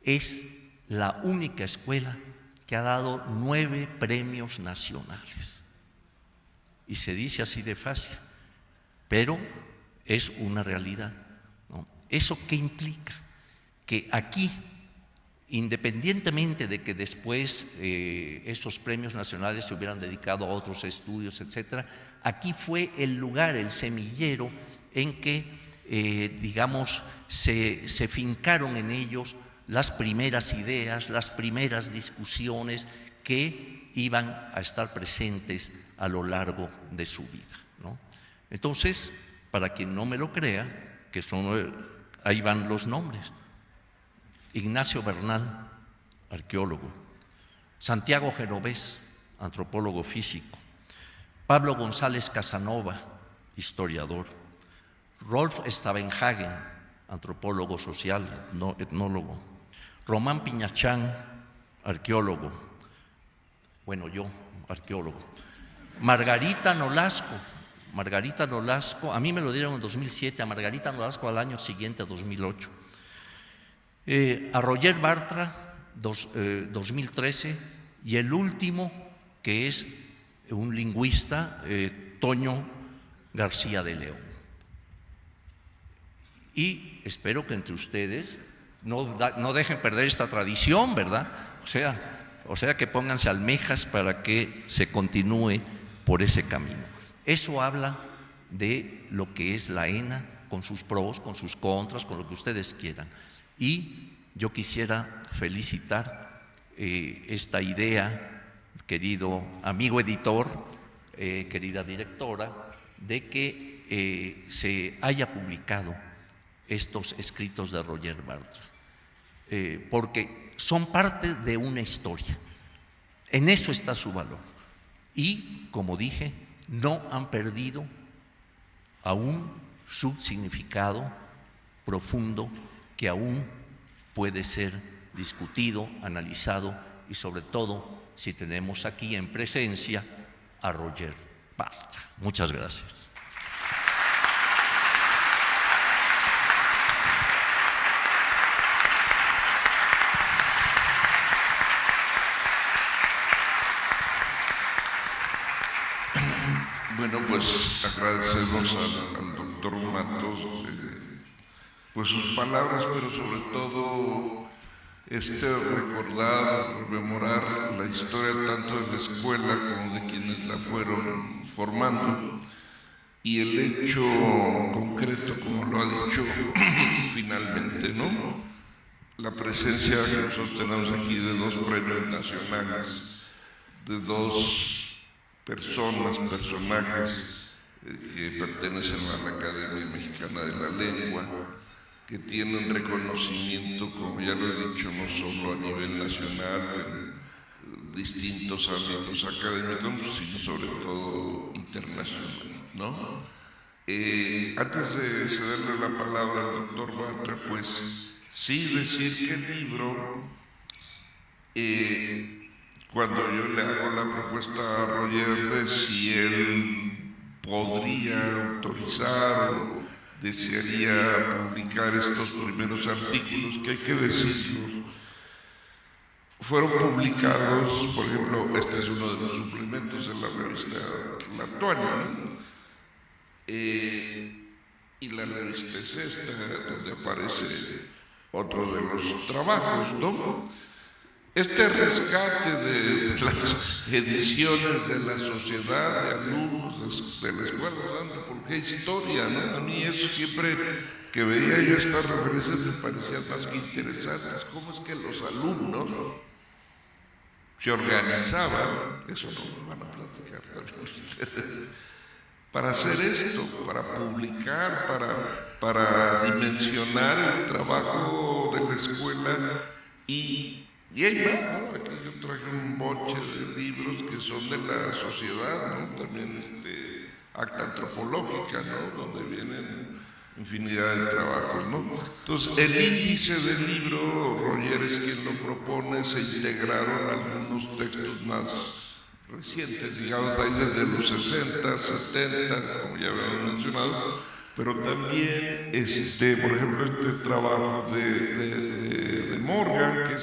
es la única escuela que ha dado 9 premios nacionales. Y se dice así de fácil, pero es una realidad, ¿no? ¿Eso qué implica? Que aquí, independientemente de que después esos premios nacionales se hubieran dedicado a otros estudios, etcétera, aquí fue el lugar, el semillero en que, digamos, se fincaron en ellos las primeras ideas, las primeras discusiones que iban a estar presentes a lo largo de su vida, ¿no? Entonces, para quien no me lo crea, que son, ahí van los nombres: Ignacio Bernal, arqueólogo; Santiago Genovés, antropólogo físico; Pablo González Casanova, historiador; Rolf Stavenhagen, antropólogo social, etnólogo; Román Piñachán, arqueólogo, bueno, yo, arqueólogo; Margarita Nolasco, a mí me lo dieron en 2007, a Margarita Nolasco al año siguiente, a 2008. A Roger Bartra, 2013, y el último, que es un lingüista, Toño García de León. Y espero que entre ustedes no dejen perder esta tradición, ¿verdad? O sea que pónganse almejas para que se continúe por ese camino. Eso habla de lo que es la ENA, con sus pros, con sus contras, con lo que ustedes quieran. Y yo quisiera felicitar esta idea, querido amigo editor, querida directora, de que se haya publicado estos escritos de Roger Bartra, porque son parte de una historia. En eso está su valor. Y, como dije, no han perdido aún su significado profundo, que aún puede ser discutido, analizado, y sobre todo si tenemos aquí en presencia a Roger Bartra. Muchas gracias. Bueno, pues agradecemos al doctor Matos pues sus palabras, pero sobre todo recordar, rememorar la historia tanto de la escuela como de quienes la fueron formando, y el hecho concreto, como lo ha dicho finalmente, ¿no? La presencia que nosotros tenemos aquí de dos premios nacionales, de dos personajes que pertenecen a la Academia Mexicana de la Lengua, que tienen reconocimiento, como ya lo he dicho, no solo a nivel nacional, en distintos ámbitos académicos, sino sobre todo internacional, ¿no? Antes de cederle la palabra al doctor Bartra, pues sí decir que el libro, cuando yo le hago la propuesta a Roger de si él podría autorizar o desearía publicar estos primeros artículos, que hay que decirlo, fueron publicados, por ejemplo, este es uno de los suplementos en la revista Tlatoani, ¿no? Y la revista es esta, donde aparece otro de los trabajos, ¿no? Este rescate de las ediciones de la Sociedad de Alumnos de la Escuela de Antropología e Historia, ¿no? A mí eso siempre que veía yo estas referencias me parecían más que interesantes. ¿Cómo es que los alumnos se organizaban? Eso no lo van a platicar también ustedes, para hacer esto, para publicar, para dimensionar el trabajo de la escuela. Y ahí va, ¿no? Aquí yo traje un boche de libros que son de la sociedad, ¿no? También Acta Antropológica, ¿no? Donde vienen infinidad de trabajos, ¿no? Entonces, el índice del libro, Roger es quien lo propone, se integraron algunos textos más recientes, digamos, ahí desde los 60, 70, como ya habíamos mencionado, pero también, por ejemplo, este trabajo de Morgan, que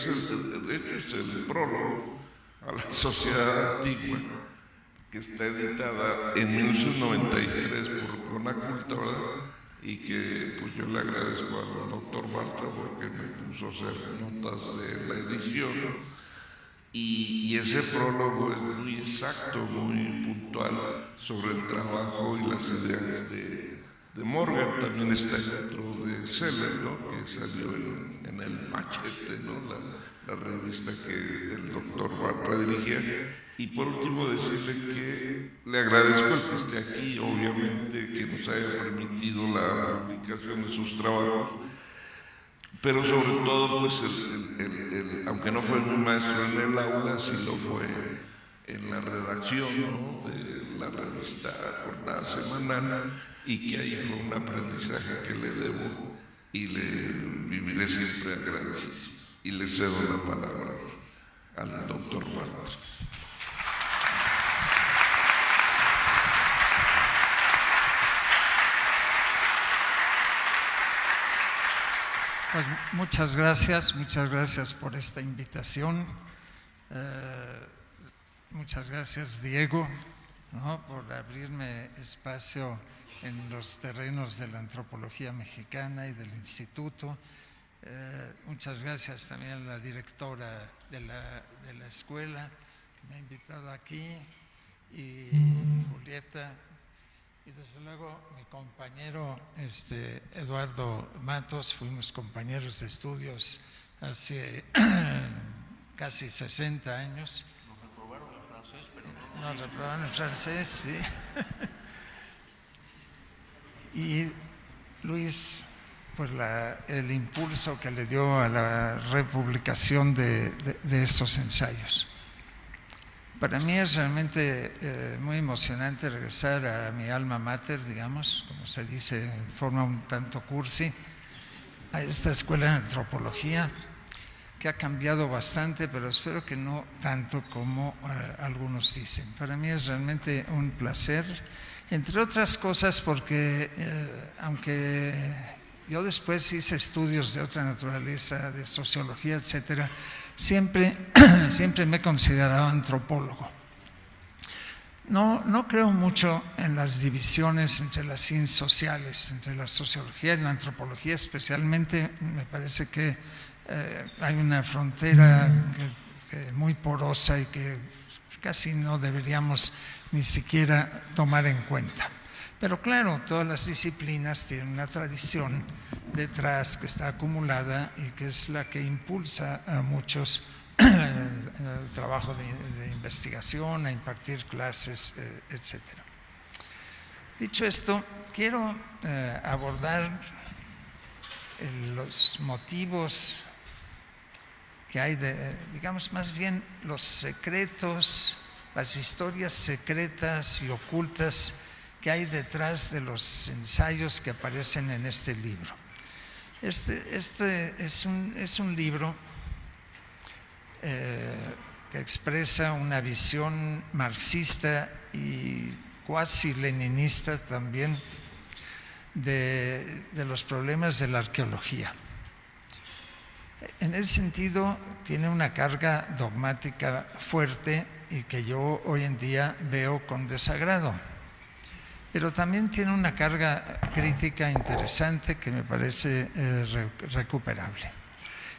de hecho es el prólogo a la Sociedad Antigua, que está editada en 1993 por Conaculta, ¿verdad? Y que pues yo le agradezco al doctor Bartra porque me puso a hacer notas de la edición. Y ese prólogo es muy exacto, muy puntual sobre el trabajo y las ideas de Morgan. También está el otro de Seller, ¿no? Que salió en el Machete, ¿no? La revista que el doctor Bartra dirigía. Y por último decirle que le agradezco el que esté aquí, obviamente que nos haya permitido la publicación de sus trabajos, pero sobre todo, pues, aunque no fue muy maestro en el aula, sí lo fue en la redacción, ¿no?, de la revista Jornada Semanal, y que ahí fue un aprendizaje que le debo y le viviré siempre agradecido. Y le cedo la palabra al doctor Bartos. Pues muchas gracias por esta invitación. Muchas gracias, Diego, ¿no?, por abrirme espacio en los terrenos de la antropología mexicana y del instituto. Muchas gracias también a la directora de la escuela que me ha invitado aquí, y Julieta, y desde luego mi compañero Eduardo Matos. Fuimos compañeros de estudios hace casi 60 años. Nos reprobaron en francés, pero no. Nos reprobaron en francés, sí. Y Luis, por el impulso que le dio a la republicación de estos ensayos. Para mí es realmente muy emocionante regresar a mi alma mater, digamos, como se dice de forma un tanto cursi, a esta escuela de antropología, que ha cambiado bastante, pero espero que no tanto como algunos dicen. Para mí es realmente un placer, entre otras cosas porque aunque yo después hice estudios de otra naturaleza, de sociología, etcétera, siempre me he considerado antropólogo. No creo mucho en las divisiones entre las ciencias sociales, entre la sociología y la antropología. Especialmente me parece que hay una frontera que muy porosa y que casi no deberíamos ni siquiera tomar en cuenta. Pero claro, todas las disciplinas tienen una tradición detrás que está acumulada y que es la que impulsa a muchos el trabajo de investigación, a impartir clases, etc. Dicho esto, quiero abordar los motivos que hay, digamos más bien los secretos, las historias secretas y ocultas que hay detrás de los ensayos que aparecen en este libro. Este es un libro que expresa una visión marxista y cuasi leninista también de los problemas de la arqueología. En ese sentido, tiene una carga dogmática fuerte y que yo hoy en día veo con desagrado. Pero también tiene una carga crítica interesante que me parece recuperable.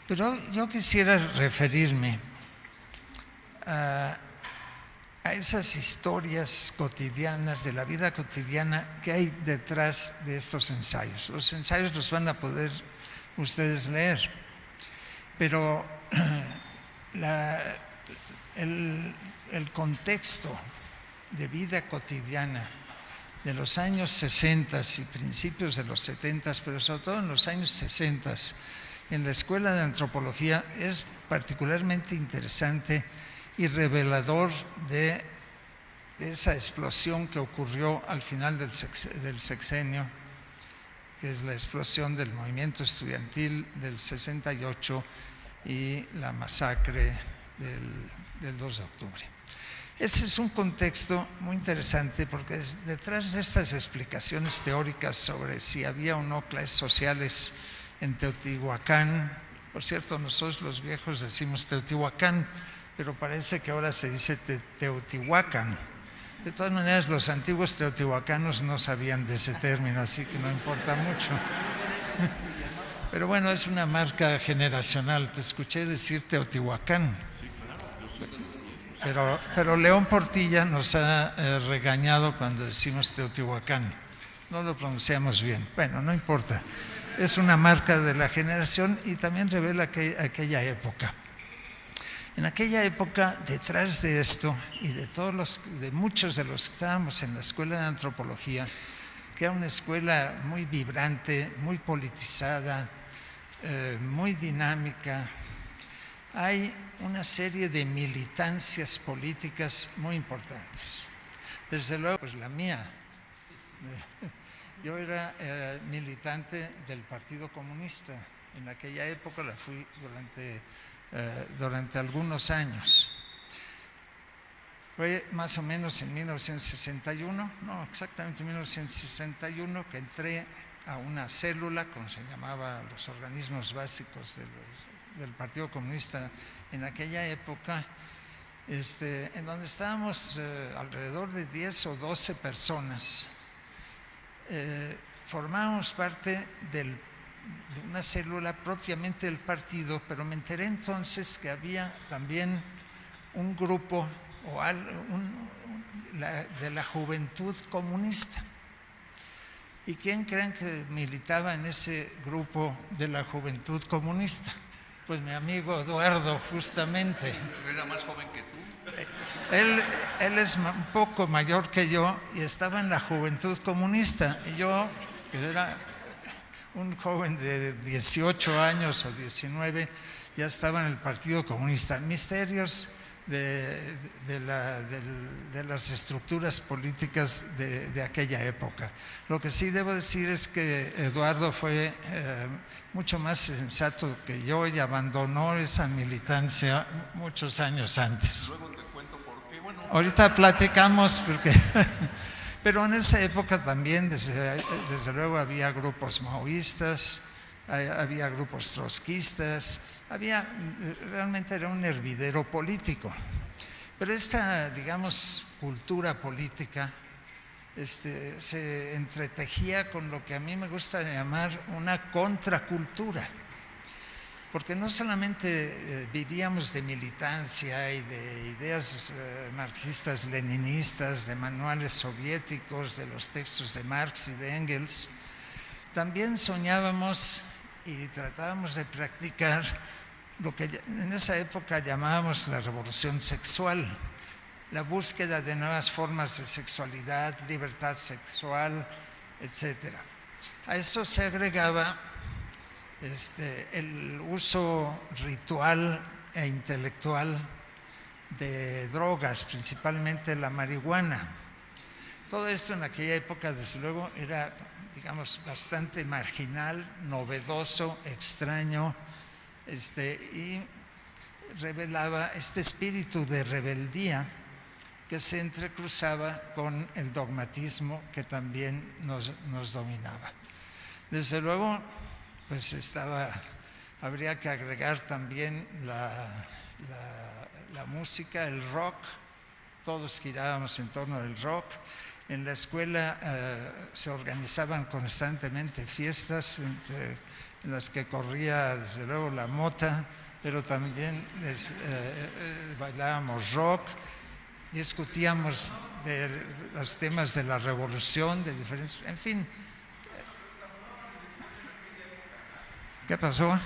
Pero yo quisiera referirme a esas historias cotidianas, de la vida cotidiana que hay detrás de estos ensayos. Los ensayos los van a poder ustedes leer, pero el contexto de vida cotidiana de los años 60 y principios de los 70, pero sobre todo en los años 60, en la Escuela de Antropología, es particularmente interesante y revelador de esa explosión que ocurrió al final del sexenio, que es la explosión del movimiento estudiantil del 68 y la masacre del 2 de octubre. Ese es un contexto muy interesante porque detrás de estas explicaciones teóricas sobre si había o no clases sociales en Teotihuacán, por cierto, nosotros los viejos decimos Teotihuacán, pero parece que ahora se dice Teotihuacán. De todas maneras, los antiguos teotihuacanos no sabían de ese término, así que no importa mucho. Pero bueno, es una marca generacional. Te escuché decir Teotihuacán. Pero León Portilla nos ha regañado cuando decimos Teotihuacán. No lo pronunciamos bien. Bueno, no importa. Es una marca de la generación y también revela aquella época. En aquella época, detrás de esto y de muchos de los que estábamos en la Escuela de Antropología, que era una escuela muy vibrante, muy politizada, muy dinámica. Hay una serie de militancias políticas muy importantes. Desde luego, pues la mía. Yo era militante del Partido Comunista. En aquella época la fui durante algunos años. Fue más o menos en 1961, no, exactamente en 1961, que entré a una célula, como se llamaba los organismos básicos del Partido Comunista en aquella época, en donde estábamos alrededor de 10 o 12 personas. Formábamos parte de una célula propiamente del partido, pero me enteré entonces que había también un grupo de la juventud comunista. ¿Y quién creen que militaba en ese grupo de la juventud comunista? Pues mi amigo Eduardo, justamente. ¿Era más joven que tú? Él es un poco mayor que yo y estaba en la juventud comunista. Y yo, que era un joven de 18 años o 19, ya estaba en el Partido Comunista. Misterios de las estructuras políticas de aquella época. Lo que sí debo decir es que Eduardo fue mucho más sensato que yo y abandonó esa militancia muchos años antes. Luego te cuento por qué. Bueno, ahorita platicamos porque pero en esa época también desde luego había grupos maoístas, había grupos trotskistas, realmente era un hervidero político. Pero esta, digamos, cultura política se entretejía con lo que a mí me gusta llamar una contracultura. Porque no solamente vivíamos de militancia y de ideas marxistas, leninistas, de manuales soviéticos, de los textos de Marx y de Engels, también soñábamos y tratábamos de practicar lo que en esa época llamábamos la revolución sexual, la búsqueda de nuevas formas de sexualidad, libertad sexual, etc. A eso se agregaba el uso ritual e intelectual de drogas, principalmente la marihuana. Todo esto en aquella época, desde luego, era, digamos, bastante marginal, novedoso, extraño, y revelaba este espíritu de rebeldía que se entrecruzaba con el dogmatismo que también nos dominaba. Desde luego, pues habría que agregar también la música, el rock. Todos girábamos en torno del rock. En la escuela se organizaban constantemente fiestas en las que corría desde luego la mota, pero también bailábamos rock, discutíamos de los temas de la revolución, de diferentes, en fin. ¿Qué pasó?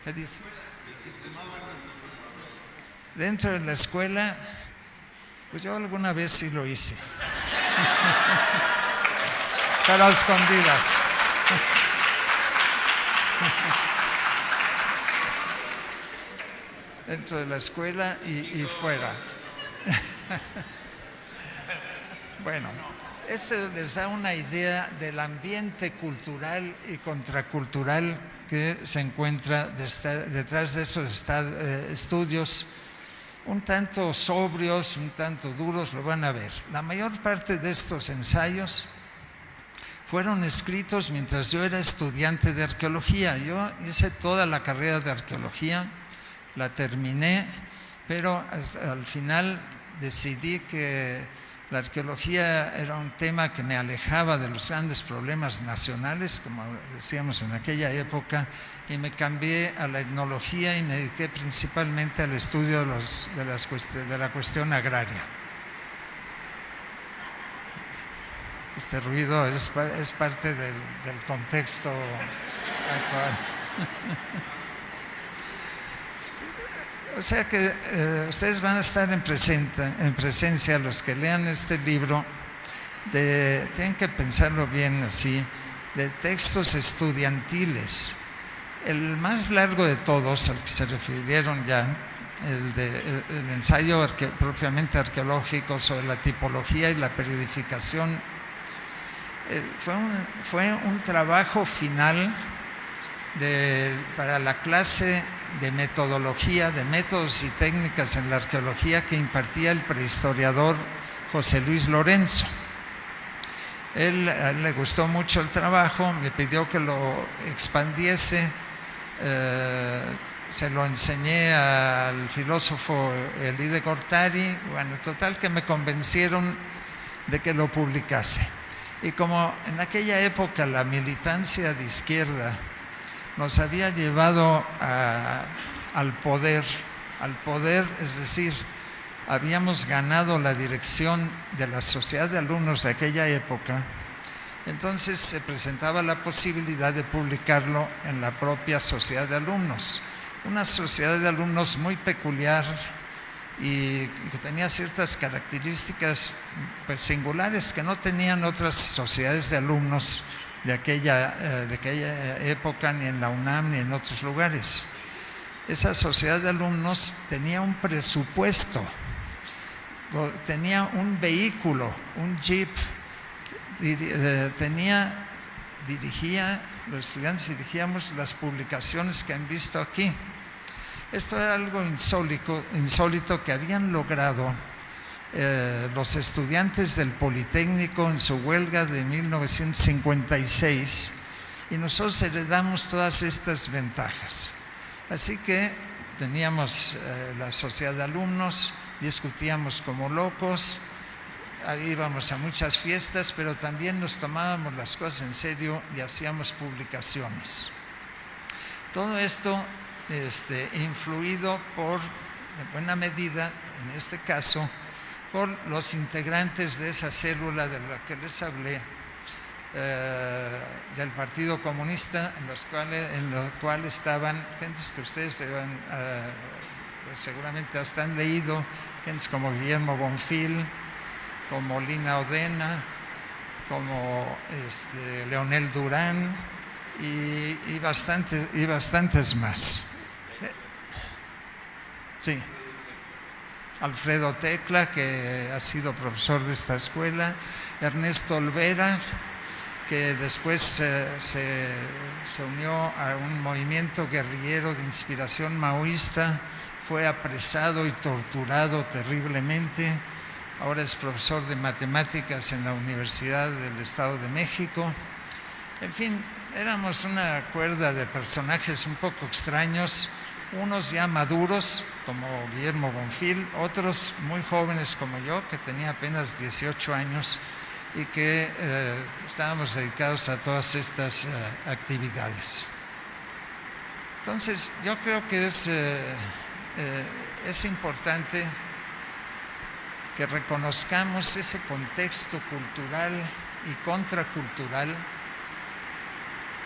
¿Qué dice? Dentro de la escuela, pues yo alguna vez sí lo hice. Pero a escondidas. Dentro de la escuela y fuera. Bueno, eso les da una idea del ambiente cultural y contracultural que se encuentra detrás de esos estudios un tanto sobrios, un tanto duros, lo van a ver. La mayor parte de estos ensayos fueron escritos mientras yo era estudiante de arqueología. Yo hice toda la carrera de arqueología, la terminé, pero al final decidí que la arqueología era un tema que me alejaba de los grandes problemas nacionales, como decíamos en aquella época, y me cambié a la etnología y me dediqué principalmente al estudio de la cuestión agraria. Este ruido es parte del contexto actual. O sea que ustedes van a estar en presencia, los que lean este libro, tienen que pensarlo bien así, de textos estudiantiles. El más largo de todos, al que se refirieron ya, el ensayo propiamente arqueológico sobre la tipología y la periodificación, fue un trabajo final para la clase de metodología, de métodos y técnicas en la arqueología que impartía el prehistoriador José Luis Lorenzo. A él le gustó mucho el trabajo, me pidió que lo expandiese, se lo enseñé al filósofo Elie de Gortari, bueno, total que me convencieron de que lo publicase. Y como en aquella época la militancia de izquierda nos había llevado al poder, es decir, habíamos ganado la dirección de la sociedad de alumnos de aquella época, entonces se presentaba la posibilidad de publicarlo en la propia sociedad de alumnos, una sociedad de alumnos muy peculiar y que tenía ciertas características pues, singulares que no tenían otras sociedades de alumnos de aquella época, ni en la UNAM ni en otros lugares. Esa sociedad de alumnos tenía un presupuesto, tenía un vehículo, un jeep, los estudiantes dirigíamos las publicaciones que han visto aquí. Esto era algo insólito que habían logrado los estudiantes del Politécnico en su huelga de 1956, y nosotros heredamos todas estas ventajas. Así que teníamos la sociedad de alumnos, discutíamos como locos, íbamos a muchas fiestas, pero también nos tomábamos las cosas en serio y hacíamos publicaciones. Todo esto influido en buena medida, en este caso, por los integrantes de esa célula de la que les hablé, del Partido Comunista, en lo cual estaban gentes que ustedes pues seguramente hasta han leído, gentes como Guillermo Bonfil, como Lina Odena, como Leonel Durán y bastantes más. Sí. Alfredo Tecla, que ha sido profesor de esta escuela, Ernesto Olvera, que después se unió a un movimiento guerrillero de inspiración maoísta, fue apresado y torturado terriblemente, ahora es profesor de matemáticas en la Universidad del Estado de México. En fin, éramos una cuerda de personajes un poco extraños, unos ya maduros como Guillermo Bonfil, otros muy jóvenes como yo, que tenía apenas 18 años y que estábamos dedicados a todas estas actividades. Entonces yo creo que es importante que reconozcamos ese contexto cultural y contracultural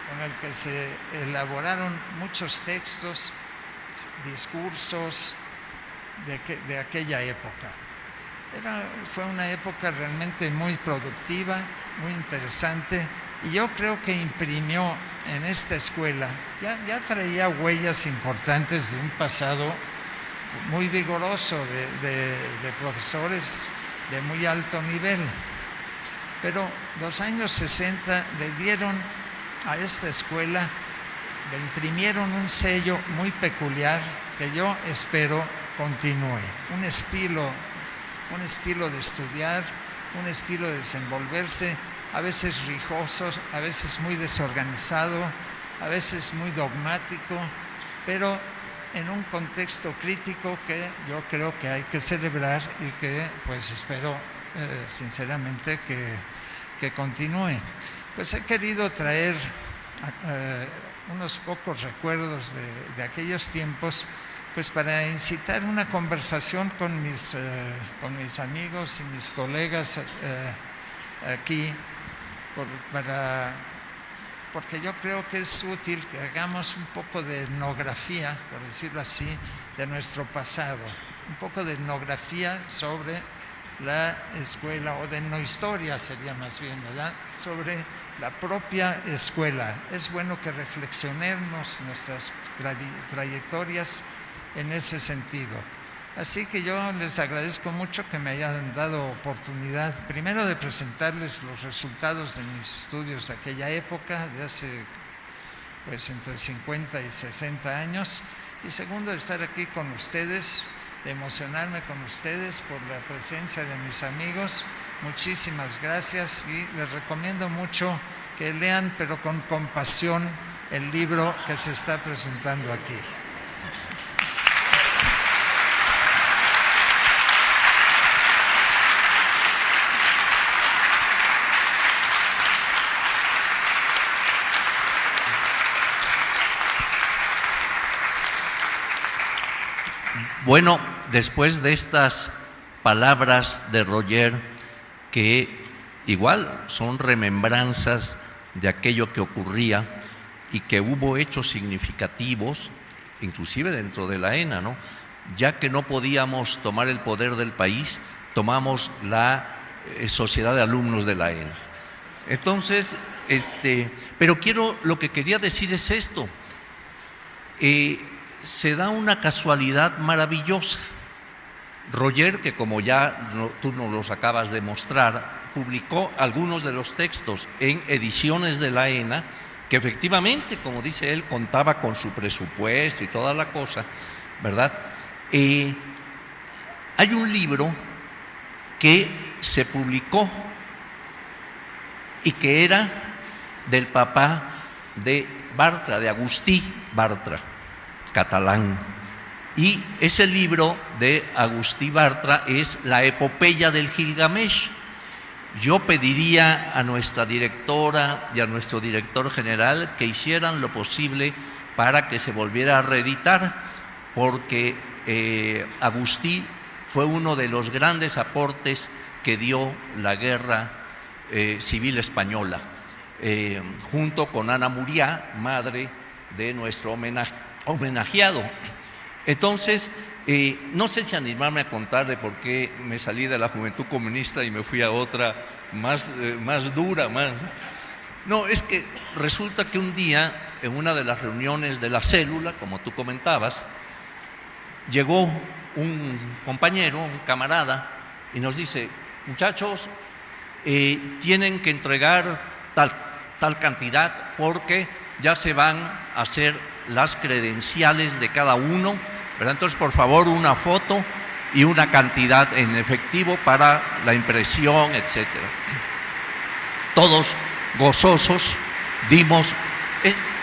con el que se elaboraron muchos textos, discursos de aquella época. Fue una época realmente muy productiva, muy interesante, y yo creo que imprimió en esta escuela, ya traía huellas importantes de un pasado muy vigoroso de profesores de muy alto nivel, pero los años 60 le dieron a esta escuela, le imprimieron un sello muy peculiar que yo espero continúe, un estilo de estudiar, un estilo de desenvolverse, a veces rijoso, a veces muy desorganizado, a veces muy dogmático, pero en un contexto crítico que yo creo que hay que celebrar y que pues espero sinceramente que continúe. Pues he querido traer unos pocos recuerdos de aquellos tiempos, pues para incitar una conversación con mis amigos y mis colegas aquí, porque yo creo que es útil que hagamos un poco de etnografía, por decirlo así, de nuestro pasado, un poco de etnografía sobre la escuela, o de no historia sería más bien, ¿verdad?, sobre la propia escuela. Es bueno que reflexionemos nuestras trayectorias en ese sentido. Así que yo les agradezco mucho que me hayan dado oportunidad, primero, de presentarles los resultados de mis estudios de aquella época, de hace pues entre 50 y 60 años, y segundo, de estar aquí con ustedes, de emocionarme con ustedes por la presencia de mis amigos. Muchísimas gracias, y les recomiendo mucho que lean, pero con compasión, el libro que se está presentando aquí. Bueno, después de estas palabras de Roger, que igual son remembranzas de aquello que ocurría y que hubo hechos significativos, inclusive dentro de la ENA, ¿no? Ya que no podíamos tomar el poder del país, tomamos la Sociedad de Alumnos de la ENA. Entonces, pero lo que quería decir es esto. Se da una casualidad maravillosa. Roger, que como ya tú nos los acabas de mostrar, publicó algunos de los textos en ediciones de la ENA, que efectivamente, como dice él, contaba con su presupuesto y toda la cosa, ¿verdad? Hay un libro que se publicó y que era del papá de Bartra, de Agustí Bartra, catalán. Y ese libro de Agustí Bartra es La epopeya del Gilgamesh. Yo pediría a nuestra directora y a nuestro director general que hicieran lo posible para que se volviera a reeditar, porque Agustí fue uno de los grandes aportes que dio la guerra civil española, junto con Ana Muriá, madre de nuestro homenajeado. Entonces, no sé si animarme a contar de por qué me salí de la Juventud Comunista y me fui a otra más dura, más. No, es que resulta que un día, en una de las reuniones de la célula, como tú comentabas, llegó un compañero, un camarada, y nos dice: muchachos, tienen que entregar tal cantidad porque ya se van a hacer las credenciales de cada uno, ¿verdad? Entonces, por favor, una foto y una cantidad en efectivo para la impresión, etcétera. Todos gozosos dimos.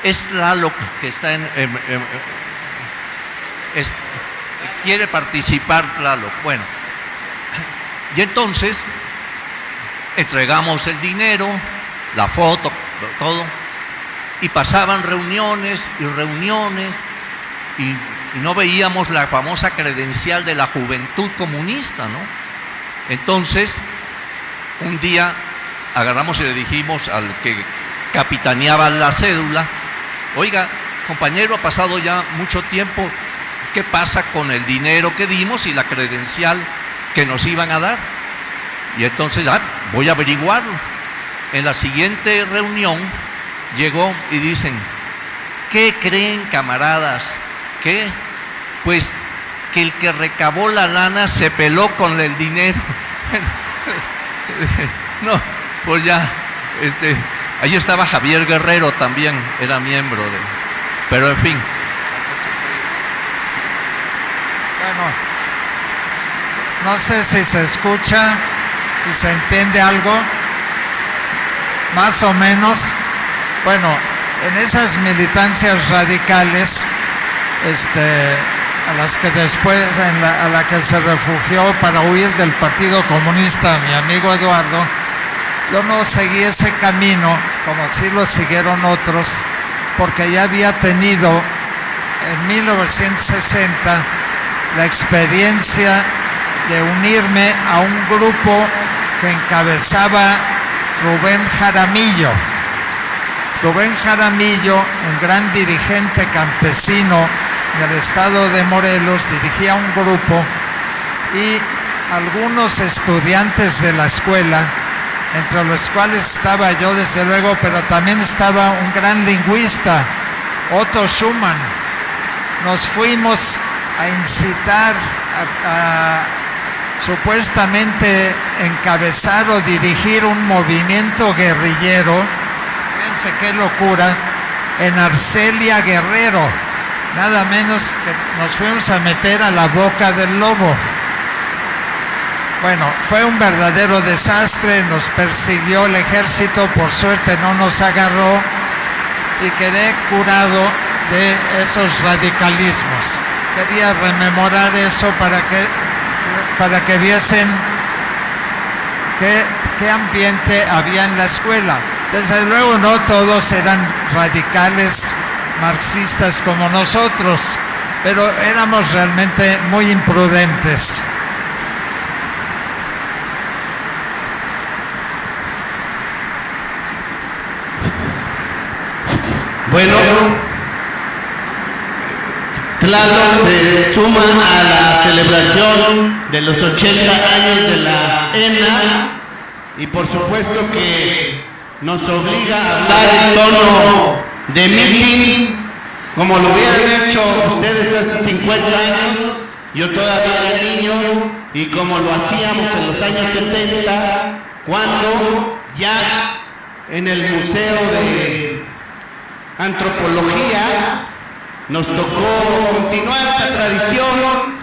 Es Tlaloc que está quiere participar Tlaloc. Bueno, y entonces entregamos el dinero, la foto, todo, y pasaban reuniones y reuniones, y no veíamos la famosa credencial de la Juventud Comunista, ¿no? Entonces, un día agarramos y le dijimos al que capitaneaba la cédula: oiga, compañero, ha pasado ya mucho tiempo, ¿qué pasa con el dinero que dimos y la credencial que nos iban a dar? Y entonces, voy a averiguarlo. En la siguiente reunión llegó y dicen: ¿qué creen, camaradas? ¿Qué? Pues que el que recabó la lana se peló con el dinero. No, pues ya, ahí estaba Javier Guerrero también, era miembro de, pero en fin. Bueno, no sé si se escucha y se entiende algo, más o menos. Bueno, en esas militancias radicales, a las que después, a la que se refugió para huir del Partido Comunista mi amigo Eduardo, yo no seguí ese camino como sí lo siguieron otros, porque ya había tenido en 1960 la experiencia de unirme a un grupo que encabezaba Rubén Jaramillo. Rubén Jaramillo, un gran dirigente campesino del estado de Morelos, dirigía un grupo, y algunos estudiantes de la escuela, entre los cuales estaba yo desde luego, pero también estaba un gran lingüista, Otto Schumann. Nos fuimos a incitar a supuestamente encabezar o dirigir un movimiento guerrillero, fíjense qué locura, en Arcelia, Guerrero, nada menos que nos fuimos a meter a la boca del lobo. Bueno, fue un verdadero desastre, nos persiguió el ejército, por suerte no nos agarró y quedé curado de esos radicalismos. Quería rememorar eso para que viesen qué ambiente había en la escuela. Desde luego no todos eran radicales marxistas como nosotros, pero éramos realmente muy imprudentes. Bueno, Tlaloc se suma a la celebración de los 80 años de la ENA y por supuesto que nos obliga a hablar en tono de mitin, como lo hubieran hecho ustedes hace 50 años, yo todavía era niño, y como lo hacíamos en los años 70, cuando ya en el Museo de Antropología nos tocó continuar esa tradición,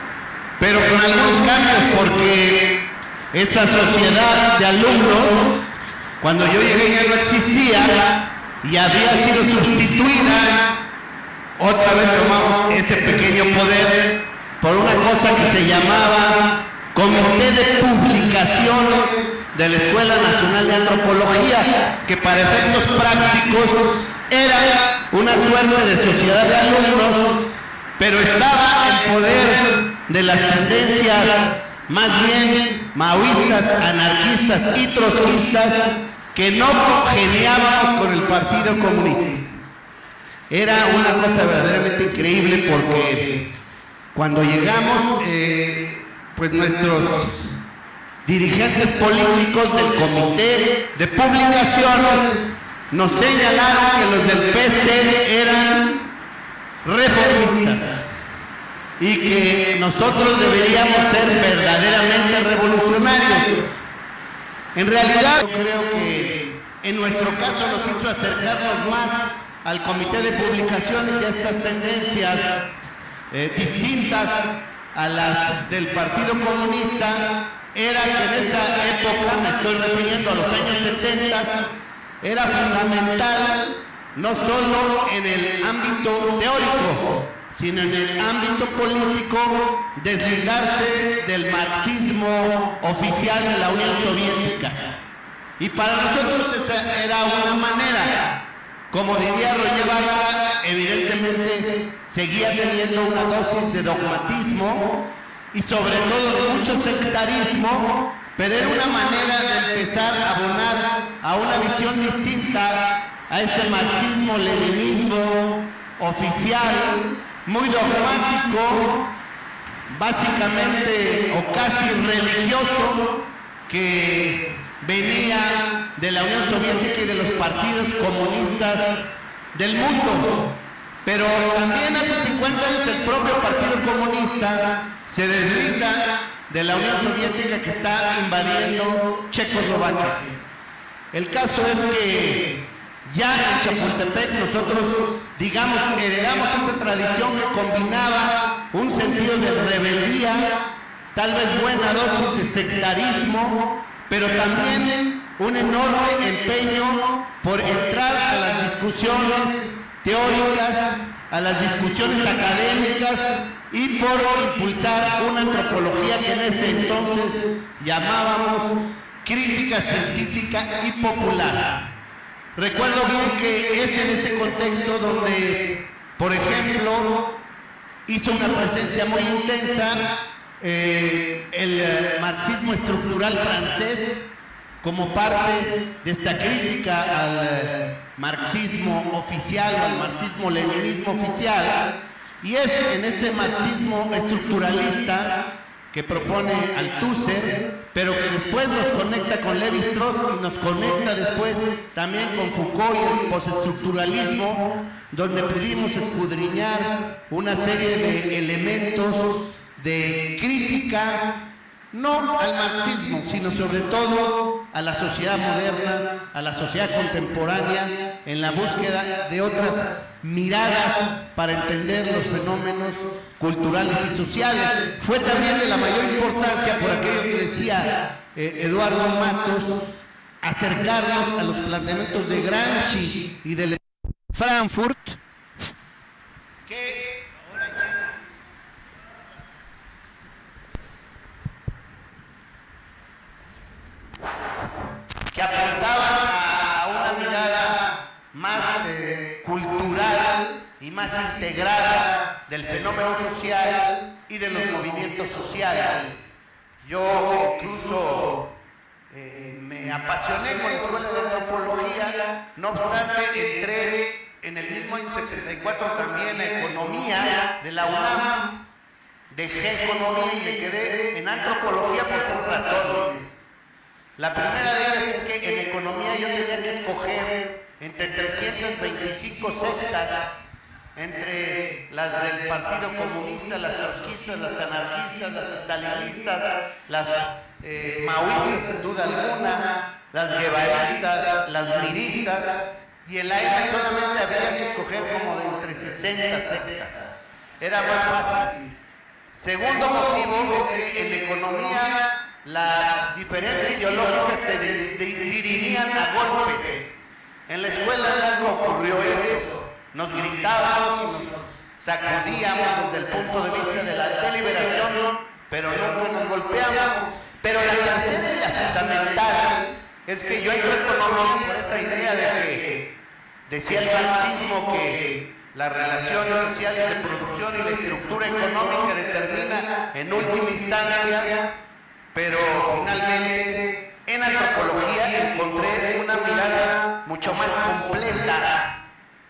pero con algunos cambios, porque esa sociedad de alumnos, cuando yo llegué ya no existía y había sido sustituida. Otra vez tomamos ese pequeño poder por una cosa que se llamaba Comité de Publicaciones de la Escuela Nacional de Antropología, que para efectos prácticos era una suerte de sociedad de alumnos, pero estaba en poder de las tendencias más bien maoístas, anarquistas y trotskistas, que no congeniábamos con el Partido Comunista. Era una cosa verdaderamente increíble, porque cuando llegamos, pues nuestros dirigentes políticos del Comité de Publicaciones nos señalaron que los del PC eran reformistas y que nosotros deberíamos ser verdaderamente revolucionarios. En realidad, yo creo que en nuestro caso nos hizo acercarnos más al Comité de Publicaciones y a estas tendencias distintas a las del Partido Comunista. Era que en esa época, me estoy refiriendo a los años 70, era fundamental no solo en el ámbito teórico, sino en el ámbito político, desligarse del marxismo oficial de la Unión Soviética. Y para nosotros esa era una manera. Como diría Roger Bartra, evidentemente seguía teniendo una dosis de dogmatismo y sobre todo de mucho sectarismo, pero era una manera de empezar a abonar a una visión distinta a este marxismo-leninismo oficial, muy dogmático, básicamente o casi religioso, que venía de la Unión Soviética y de los partidos comunistas del mundo. Pero también hace 50 años el propio Partido Comunista se deslinda de la Unión Soviética, que está invadiendo Checoslovaquia. El caso es que ya en Chapultepec nosotros, digamos, heredamos esa tradición que combinaba un sentido de rebeldía, tal vez buena dosis de sectarismo, pero también un enorme empeño por entrar a las discusiones teóricas, a las discusiones académicas y por impulsar una antropología que en ese entonces llamábamos crítica científica y popular. Recuerdo bien que es en ese contexto donde, por ejemplo, hizo una presencia muy intensa el marxismo estructural francés, como parte de esta crítica al marxismo oficial o al marxismo-leninismo oficial. Y es en este marxismo estructuralista que propone Althusser, pero que después nos conecta con Lévi-Strauss y nos conecta después también con Foucault y el postestructuralismo, donde pudimos escudriñar una serie de elementos de crítica, no al marxismo, sino sobre todo a la sociedad moderna, a la sociedad contemporánea, en la búsqueda de otras miradas para entender los fenómenos culturales y sociales. Fue también de la mayor importancia, por aquello que decía Eduardo Matos, acercarnos a los planteamientos de Gramsci y de Frankfurt, que apuntaban a una mirada más cultural y más integrada del fenómeno social y de los movimientos sociales. Yo incluso me apasioné con la escuela de antropología, no obstante entré en el mismo año 74 también a economía de la UNAM, dejé economía y me quedé en antropología por 3 razones. La primera de ellas es que en economía yo tenía que escoger entre 325 sectas, entre las del Partido Comunista, las trotskistas, las anarquistas, las estalinistas, las maoístas sin duda alguna, las guevaristas, las miristas, y en la ENA solamente había que escoger como de entre 60 sectas. Era más fácil. Segundo motivo es que en economía las diferencias ideológicas se dirimían a golpes. En la escuela nunca ocurrió eso. Nos gritábamos y nos sacudíamos desde el punto de vista de la deliberación, pero nunca nos golpeamos. Pero la tercera y la fundamental es que yo entré en economía por esa idea de que decía el marxismo que las relaciones sociales de producción y la estructura económica determina en última instancia, pero finalmente en antropología encontré una mirada mucho más completa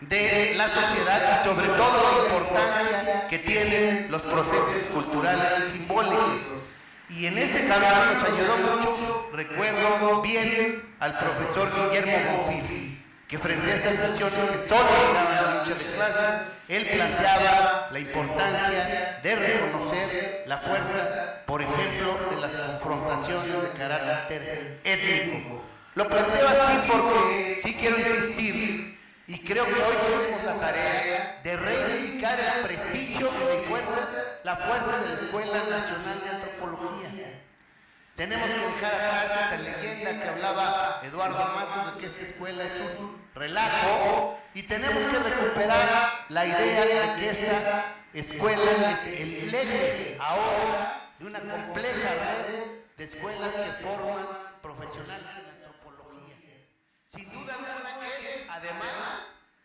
de la sociedad y sobre todo la importancia que tienen los procesos culturales y simbólicos. Y en ese camino nos ayudó mucho, recuerdo bien al profesor Guillermo Bonfil, que frente a esas visiones que solo miraban la lucha de clases, él planteaba la importancia de reconocer la fuerza, por ejemplo, de las confrontaciones de carácter étnico. Lo planteo así porque sí quiero insistir, y creo que hoy tenemos la tarea de reivindicar el prestigio y la fuerza de la Escuela Nacional de Antropología. Tenemos que dejar atrás esa leyenda que hablaba Eduardo Matos de que esta escuela es un relajo, y tenemos que recuperar la idea de que esta escuela es el eje ahora de una compleja red de escuelas que forman profesionales en la antropología. Sin duda alguna es, además,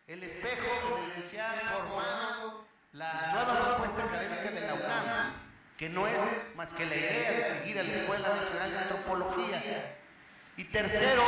el espejo en el que se ha formado la nueva propuesta académica de la UNAM, que no es más que la idea de seguir a la Escuela Nacional de Antropología. Y tercero,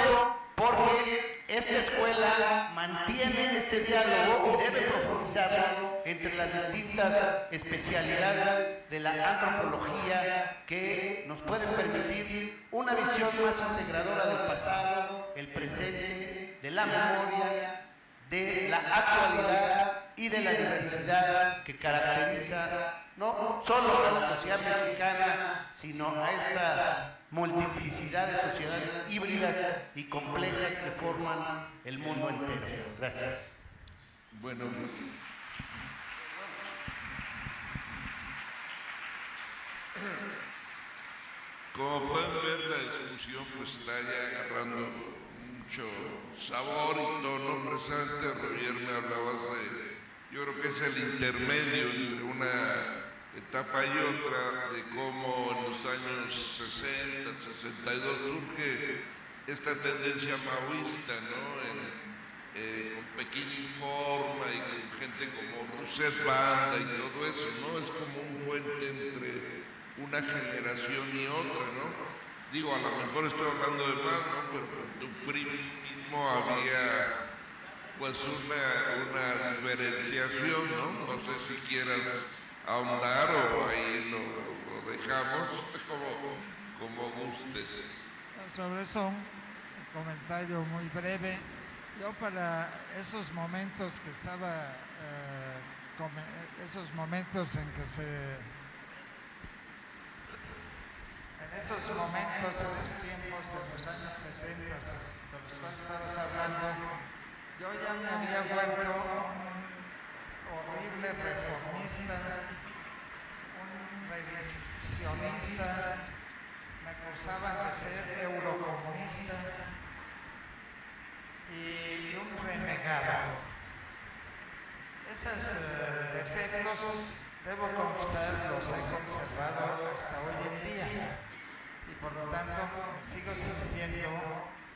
porque esta escuela mantiene este diálogo y debe profundizarlo entre las distintas especialidades de la antropología que nos pueden permitir una visión más integradora del pasado, el presente, de la memoria, de la actualidad y de la diversidad que caracteriza no solo a la sociedad mexicana, sino a esta multiplicidad de sociedades híbridas y complejas que forman el mundo entero. Gracias. Bueno, como pueden ver, la discusión pues está ya agarrando mucho sabor y tono. Precisamente Roger me hablabas yo creo que es el intermedio entre una etapa y otra, de cómo en los años 60, 62 surge esta tendencia maoísta, ¿no? Con Pekín Informa y con gente como Rousset Banda y todo eso, ¿no? Es como un puente entre una generación y otra, ¿no? Digo, a lo mejor estoy hablando de más, ¿no? Pero con tu PRI mismo había pues una diferenciación, ¿no? No sé si quieras ahondar o ahí lo lo dejamos como gustes. Sobre eso, un comentario muy breve. Yo para esos momentos que estaba, esos momentos en que en esos momentos, en los tiempos, en los años 70, de los cuales estabas hablando, yo ya me había vuelto un horrible reformista, un revisionista, me acusaban de ser eurocomunista y un renegado. Esos defectos, debo confesar, los he conservado hasta hoy en día y por lo tanto sigo sintiendo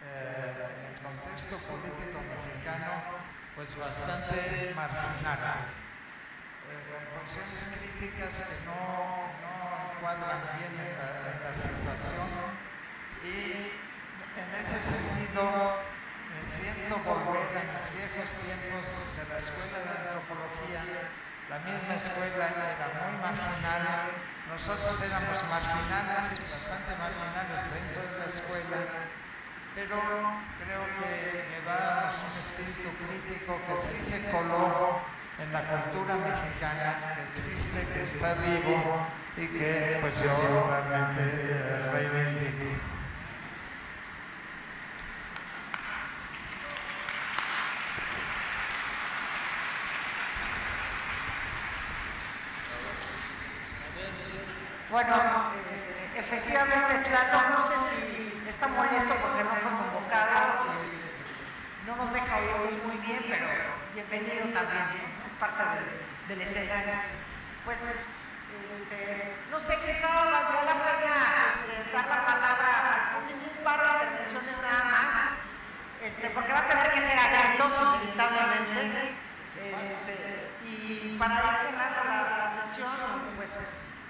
en el contexto político mexicano pues bastante marginal, con posiciones críticas que no encuadran bien en la situación, y en ese sentido me siento volver a mis viejos tiempos de la escuela de antropología. La misma escuela era muy marginal, nosotros éramos marginales, bastante marginales dentro de la escuela, pero creo que llevábamos un espíritu crítico que sí se coló en la cultura mexicana, que existe, que está vivo y que pues yo realmente reivindico. Bueno, efectivamente, Tlaloc, no sé si está molesto porque no fue convocado, no nos deja oír muy bien, pero bienvenido también, ¿no? Es parte del escenario. Pues, no sé, quizá valdría la pena dar la palabra a un par de intervenciones nada más, porque va a tener que ser agendoso inevitablemente, y para ir cerrando la sesión, pues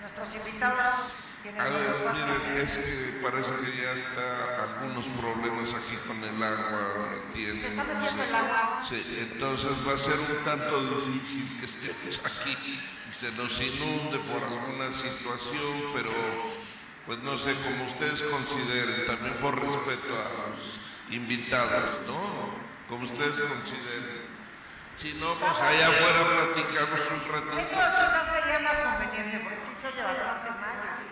nuestros invitados tienen muchos más que hacer. Es que parece que ya está algunos problemas aquí con el agua. Se está metiendo el agua. Sí, entonces va a ser un tanto difícil que estemos aquí y se nos inunde por alguna situación, pero pues no sé, como ustedes consideren, también por respeto a los invitados, ¿no? Como ustedes consideren. Si no, pues allá afuera platicamos un ratito. Eso quizás sería más conveniente, porque sí se oye bastante mal.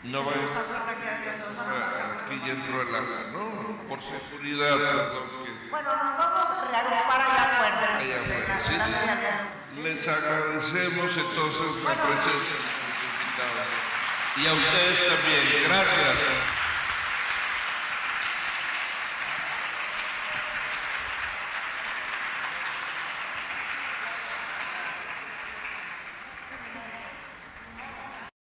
No vayamos aquí ya entró el agua, ¿no? Por seguridad, perdón. Bueno, nos vamos a reagrupar allá afuera. Allá afuera, sí. Les agradecemos entonces la presencia de los invitados. Y a ustedes también. Gracias.